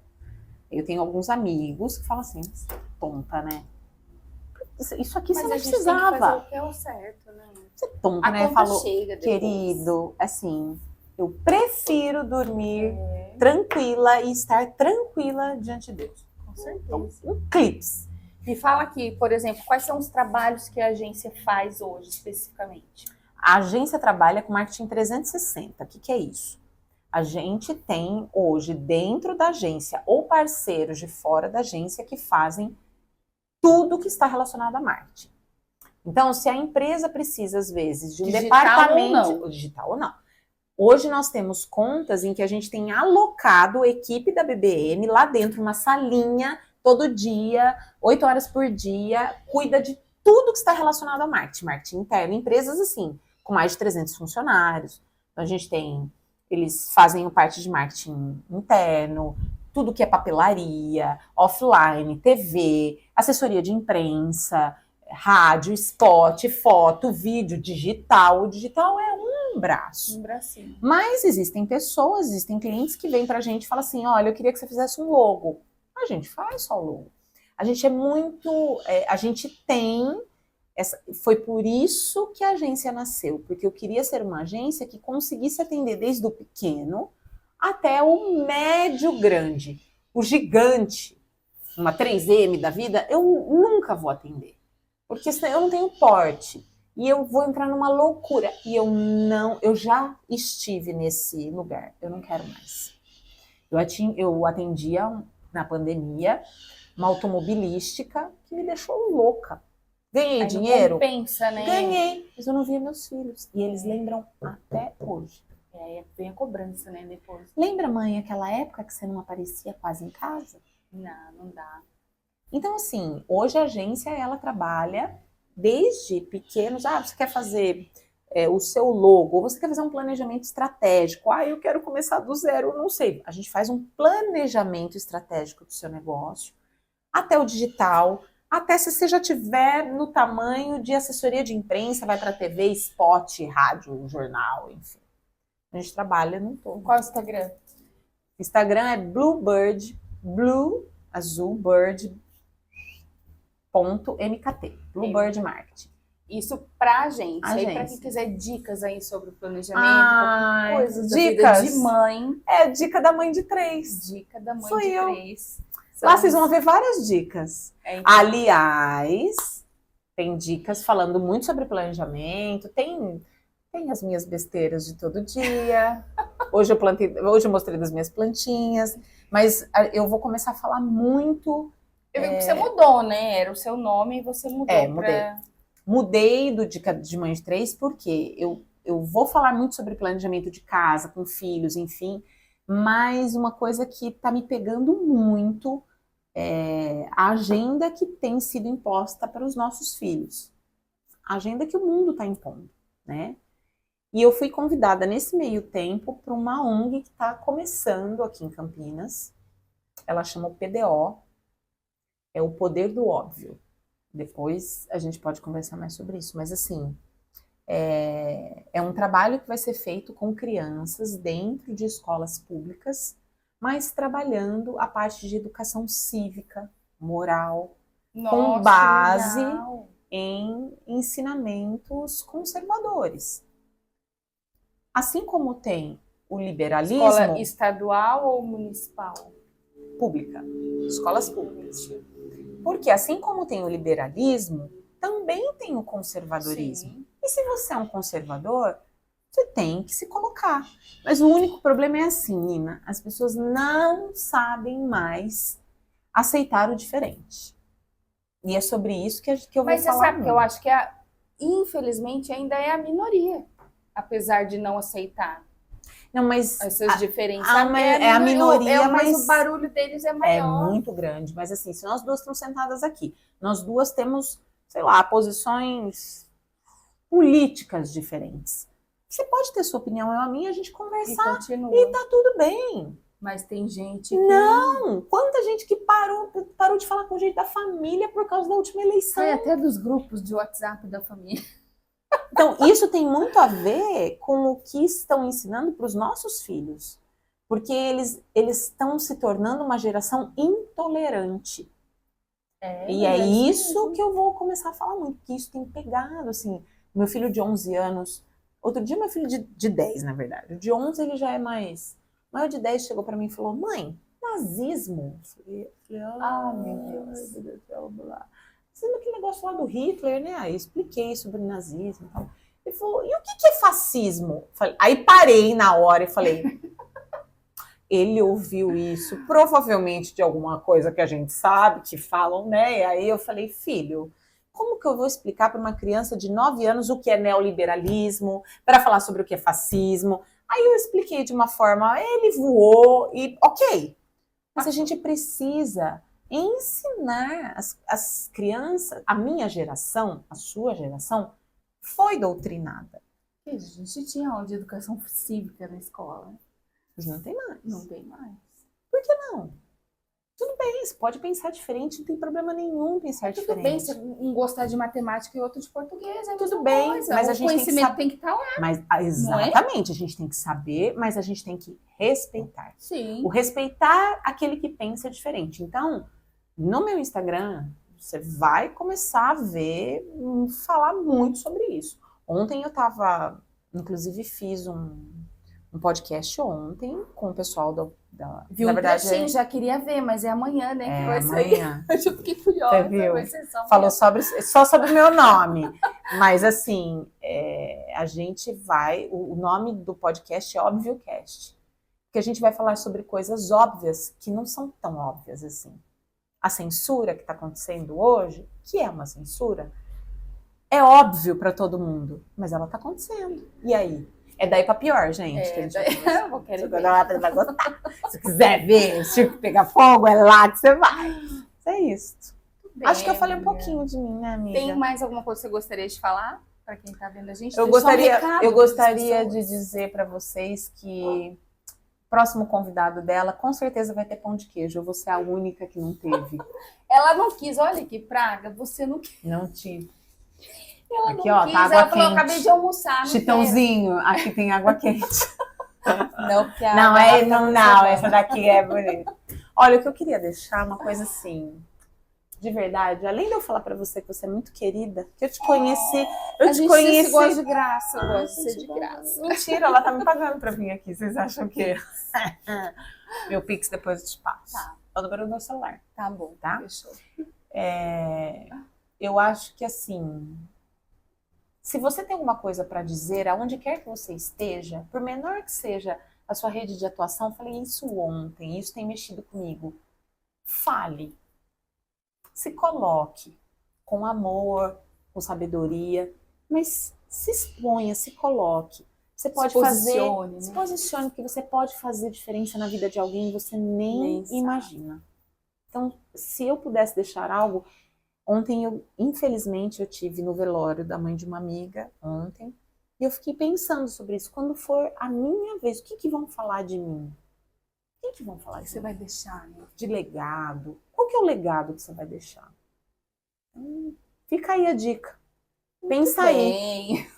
Speaker 2: Eu tenho alguns amigos que falam assim, tonta, né? Isso aqui
Speaker 1: mas
Speaker 2: você não
Speaker 1: a gente
Speaker 2: precisava.
Speaker 1: Tem que fazer o que é o certo, né?
Speaker 2: Você é tonta,
Speaker 1: a
Speaker 2: né?
Speaker 1: Conta
Speaker 2: Falou,
Speaker 1: chega depois.
Speaker 2: Querido, assim, eu prefiro dormir tranquila e estar tranquila diante de Deus.
Speaker 1: Com certeza.
Speaker 2: Então, um clips.
Speaker 1: Me fala aqui, por exemplo, quais são os trabalhos que a agência faz hoje, especificamente?
Speaker 2: A agência trabalha com marketing 360. O que é isso? A gente tem hoje dentro da agência ou parceiros de fora da agência que fazem tudo que está relacionado a marketing. Então, se a empresa precisa, às vezes, de um departamento... Digital ou não. Hoje nós temos contas em que a gente tem alocado a equipe da BBM lá dentro, uma salinha, todo dia, 8 horas por dia, cuida de tudo que está relacionado ao marketing. Marketing interno, empresas assim, com mais de 300 funcionários. Então a gente tem, eles fazem parte de marketing interno, tudo que é papelaria, offline, TV, assessoria de imprensa, rádio, spot, foto, vídeo, digital. O digital é um braço.
Speaker 1: Um bracinho.
Speaker 2: Mas existem pessoas, existem clientes que vêm pra gente e falam assim, olha, eu queria que você fizesse um logo. A gente faz só o logo. A gente é muito... a gente tem... foi por isso que a agência nasceu, porque eu queria ser uma agência que conseguisse atender desde o pequeno até o médio grande. O gigante, uma 3M da vida, eu nunca vou atender. Porque senão eu não tenho porte. E eu vou entrar numa loucura. E eu já estive nesse lugar. Eu não quero mais. Eu atendia na pandemia uma automobilística que me deixou louca. Ganhei dinheiro?
Speaker 1: Compensa, né?
Speaker 2: Ganhei, mas eu não via meus filhos. E eles lembram até hoje.
Speaker 1: Vem a cobrança, né, depois.
Speaker 2: Lembra, mãe, aquela época que você não aparecia quase em casa?
Speaker 1: Não dá.
Speaker 2: Então, assim, hoje a agência, ela trabalha desde pequenos. Você quer fazer o seu logo, ou você quer fazer um planejamento estratégico. Eu quero começar do zero, não sei. A gente faz um planejamento estratégico do seu negócio, até o digital, até se você já tiver no tamanho de assessoria de imprensa, vai para TV, spot, rádio, jornal, enfim. A gente trabalha no todo.
Speaker 1: Qual é o Instagram?
Speaker 2: Instagram é Bluebird, Blue, azul, Bird, .mkt, Bluebird Marketing.
Speaker 1: Isso pra gente. Aí pra quem quiser dicas aí sobre o planejamento, coisas
Speaker 2: dicas
Speaker 1: da vida de mãe.
Speaker 2: Dica da mãe de 3.
Speaker 1: Dica da mãe
Speaker 2: Sou
Speaker 1: de
Speaker 2: eu.
Speaker 1: 3.
Speaker 2: Lá vocês vão ver várias dicas.
Speaker 1: Então.
Speaker 2: Aliás, tem dicas falando muito sobre planejamento, tem as minhas besteiras de todo dia. Hoje eu mostrei das minhas plantinhas, mas eu vou começar a falar muito.
Speaker 1: Eu vi que você mudou, né? Era o seu nome e você mudou
Speaker 2: Mudei.
Speaker 1: pra...
Speaker 2: Mudei do Dica de Mãe de Três porque eu vou falar muito sobre planejamento de casa, com filhos, enfim, mas uma coisa que está me pegando muito é a agenda que tem sido imposta para os nossos filhos. A agenda que o mundo está impondo, né? E eu fui convidada nesse meio tempo para uma ONG que está começando aqui em Campinas. Ela chama o PDO, é o Poder do Óbvio. Depois a gente pode conversar mais sobre isso, mas assim, é um trabalho que vai ser feito com crianças dentro de escolas públicas, mas trabalhando a parte de educação cívica, moral, com base em ensinamentos conservadores. Assim como tem o liberalismo...
Speaker 1: Escola estadual ou municipal?
Speaker 2: Pública. Escolas públicas. Porque assim como tem o liberalismo, também tem o conservadorismo. Sim. E se você é um conservador, você tem que se colocar. Mas o único problema é assim, Nina, as pessoas não sabem mais aceitar o diferente. E é sobre isso que eu vou falar.
Speaker 1: Mas você sabe que eu acho que, infelizmente, ainda é a minoria, apesar de não aceitar.
Speaker 2: Não, mas
Speaker 1: essas diferenças.
Speaker 2: É a minoria,
Speaker 1: mas o barulho deles é maior.
Speaker 2: É muito grande. Mas assim, se nós duas estamos sentadas aqui, nós duas temos, sei lá, posições políticas diferentes. Você pode ter sua opinião, eu a minha, a gente conversar e tá tudo bem.
Speaker 1: Mas tem gente que...
Speaker 2: Não! Quanta gente que parou de falar com gente da família por causa da última eleição.
Speaker 1: Até dos grupos de WhatsApp da família.
Speaker 2: Então, isso tem muito a ver com o que estão ensinando para os nossos filhos. Porque eles estão se tornando uma geração intolerante. E é isso que eu vou começar a falar muito, porque isso tem pegado, assim. Meu filho de 11 anos... Outro dia, meu filho de 10, na verdade. O de 11, ele já é mais... O maior de 10 chegou para mim e falou, mãe, nazismo? Eu falei, meu Deus do céu, vamos lá. Sendo aquele negócio lá do Hitler, né? Aí eu expliquei sobre o nazismo e tal. Ele falou, e o que é fascismo? Aí parei na hora e falei, ele ouviu isso provavelmente de alguma coisa que a gente sabe, que falam, né? E aí eu falei, filho, como que eu vou explicar para uma criança de 9 anos o que é neoliberalismo, para falar sobre o que é fascismo? Aí eu expliquei de uma forma, ele voou e ok. Mas a gente precisa ensinar as crianças, a minha geração, a sua geração, foi doutrinada.
Speaker 1: A gente tinha aula de educação cívica na escola.
Speaker 2: Mas não tem mais.
Speaker 1: Não tem mais.
Speaker 2: Por que não? Tudo bem, você pode pensar diferente, não tem problema nenhum pensar diferente.
Speaker 1: Tudo bem, você um gostar de matemática e outro de português, é
Speaker 2: tudo bem,
Speaker 1: coisa.
Speaker 2: mas a gente
Speaker 1: conhecimento tem que estar lá.
Speaker 2: Mas, exatamente, a gente tem que saber, mas a gente tem que respeitar.
Speaker 1: Sim.
Speaker 2: O respeitar aquele que pensa diferente. Então, no meu Instagram, você vai começar a ver, falar muito sobre isso. Ontem eu tava, inclusive fiz um podcast ontem com o pessoal
Speaker 1: Viu, na verdade, já queria ver, mas é amanhã, né? Que vai
Speaker 2: amanhã.
Speaker 1: sair. Eu fiquei curiosa.
Speaker 2: Vai ser falou só sobre o meu nome. Mas assim, a gente vai... O nome do podcast é ObvioCast. Porque a gente vai falar sobre coisas óbvias que não são tão óbvias assim. A censura que está acontecendo hoje, que é uma censura, é óbvio para todo mundo, mas ela está acontecendo. E aí? É daí pra pior, gente. Que a gente
Speaker 1: vou querer ver.
Speaker 2: Vai gostar. Se quiser ver, se pegar fogo, é lá que você vai. É isso. Bem, acho que eu falei um pouquinho de mim, né, amiga?
Speaker 1: Tem mais alguma coisa que você gostaria de falar para quem tá vendo a gente?
Speaker 2: Eu gostaria de dizer para vocês que o próximo convidado dela com certeza vai ter pão de queijo. Eu vou ser a única que não teve.
Speaker 1: Ela não quis. Olha que praga. Você não quis.
Speaker 2: Não tive.
Speaker 1: Ela
Speaker 2: aqui,
Speaker 1: não
Speaker 2: ó,
Speaker 1: quis,
Speaker 2: tá água
Speaker 1: ela
Speaker 2: quente.
Speaker 1: falou, acabei de almoçar.
Speaker 2: Chitãozinho, aqui tem água quente.
Speaker 1: Não, porque
Speaker 2: não, essa daqui é bonita. Olha, o que eu queria deixar uma coisa assim, de verdade, além de eu falar pra você que você é muito querida, que eu te conheci,
Speaker 1: se gosta de graça, eu gosto de ser de graça.
Speaker 2: Mentira, ela tá me pagando pra vir aqui, vocês acham que... Meu Pix depois eu te passo.
Speaker 1: Tá.
Speaker 2: É o número do meu celular.
Speaker 1: Tá bom,
Speaker 2: tá?
Speaker 1: Fechou.
Speaker 2: Eu acho que assim... Se você tem alguma coisa para dizer, aonde quer que você esteja, por menor que seja a sua rede de atuação. Falei isso ontem, isso tem mexido comigo. Fale. Se coloque com amor, com sabedoria, mas se exponha, se coloque. Você pode fazer, se posicione, porque você pode fazer diferença na vida de alguém e você nem imagina. Então, se eu pudesse deixar algo, ontem infelizmente eu tive no velório da mãe de uma amiga, ontem, e eu fiquei pensando sobre isso. Quando for a minha vez, o que vão falar de mim? O que vão falar de mim?
Speaker 1: Você vai deixar, né?
Speaker 2: De legado. Qual que é o legado que você vai deixar? Fica aí a dica. Pensa aí.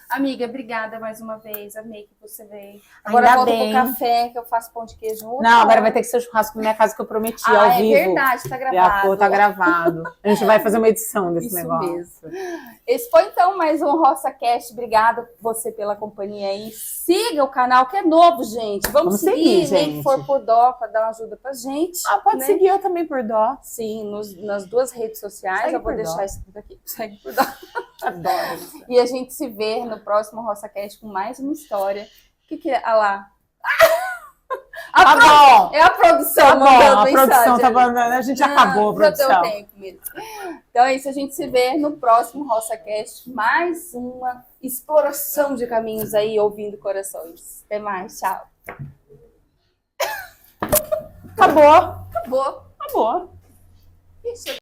Speaker 1: Amiga, obrigada mais uma vez. Amei que você veio. Agora
Speaker 2: Ainda
Speaker 1: volta
Speaker 2: bem.
Speaker 1: pro café, que eu faço pão de queijo.
Speaker 2: Não, agora vai ter que ser o churrasco na minha casa que eu prometi ao vivo.
Speaker 1: É verdade, tá gravado.
Speaker 2: Tá gravado. A gente vai fazer uma edição desse
Speaker 1: Isso
Speaker 2: negócio.
Speaker 1: Mesmo. Esse foi então mais um RossaCast. Obrigada você pela companhia aí. Siga o canal que é novo, gente. Vamos seguir,
Speaker 2: gente.
Speaker 1: Nem que for por dó, para dar uma ajuda pra gente.
Speaker 2: Pode seguir eu também por dó.
Speaker 1: Sim, nas duas redes sociais.
Speaker 2: Segue
Speaker 1: eu vou deixar escrito aqui. Segue por dó.
Speaker 2: Adoro isso.
Speaker 1: E a gente se vê no próximo RossaCast com mais uma história. O que é? Ah lá.
Speaker 2: Bom.
Speaker 1: É a produção
Speaker 2: Tá bom,
Speaker 1: mandando
Speaker 2: a
Speaker 1: mensagem.
Speaker 2: produção tá mandando. A gente acabou a produção.
Speaker 1: Já deu tempo mesmo. Então é isso, a gente se vê no próximo RossaCast. Mais uma exploração de caminhos aí, ouvindo corações. Até mais, tchau.
Speaker 2: Acabou.
Speaker 1: Acabou.
Speaker 2: Acabou.
Speaker 1: Ixi,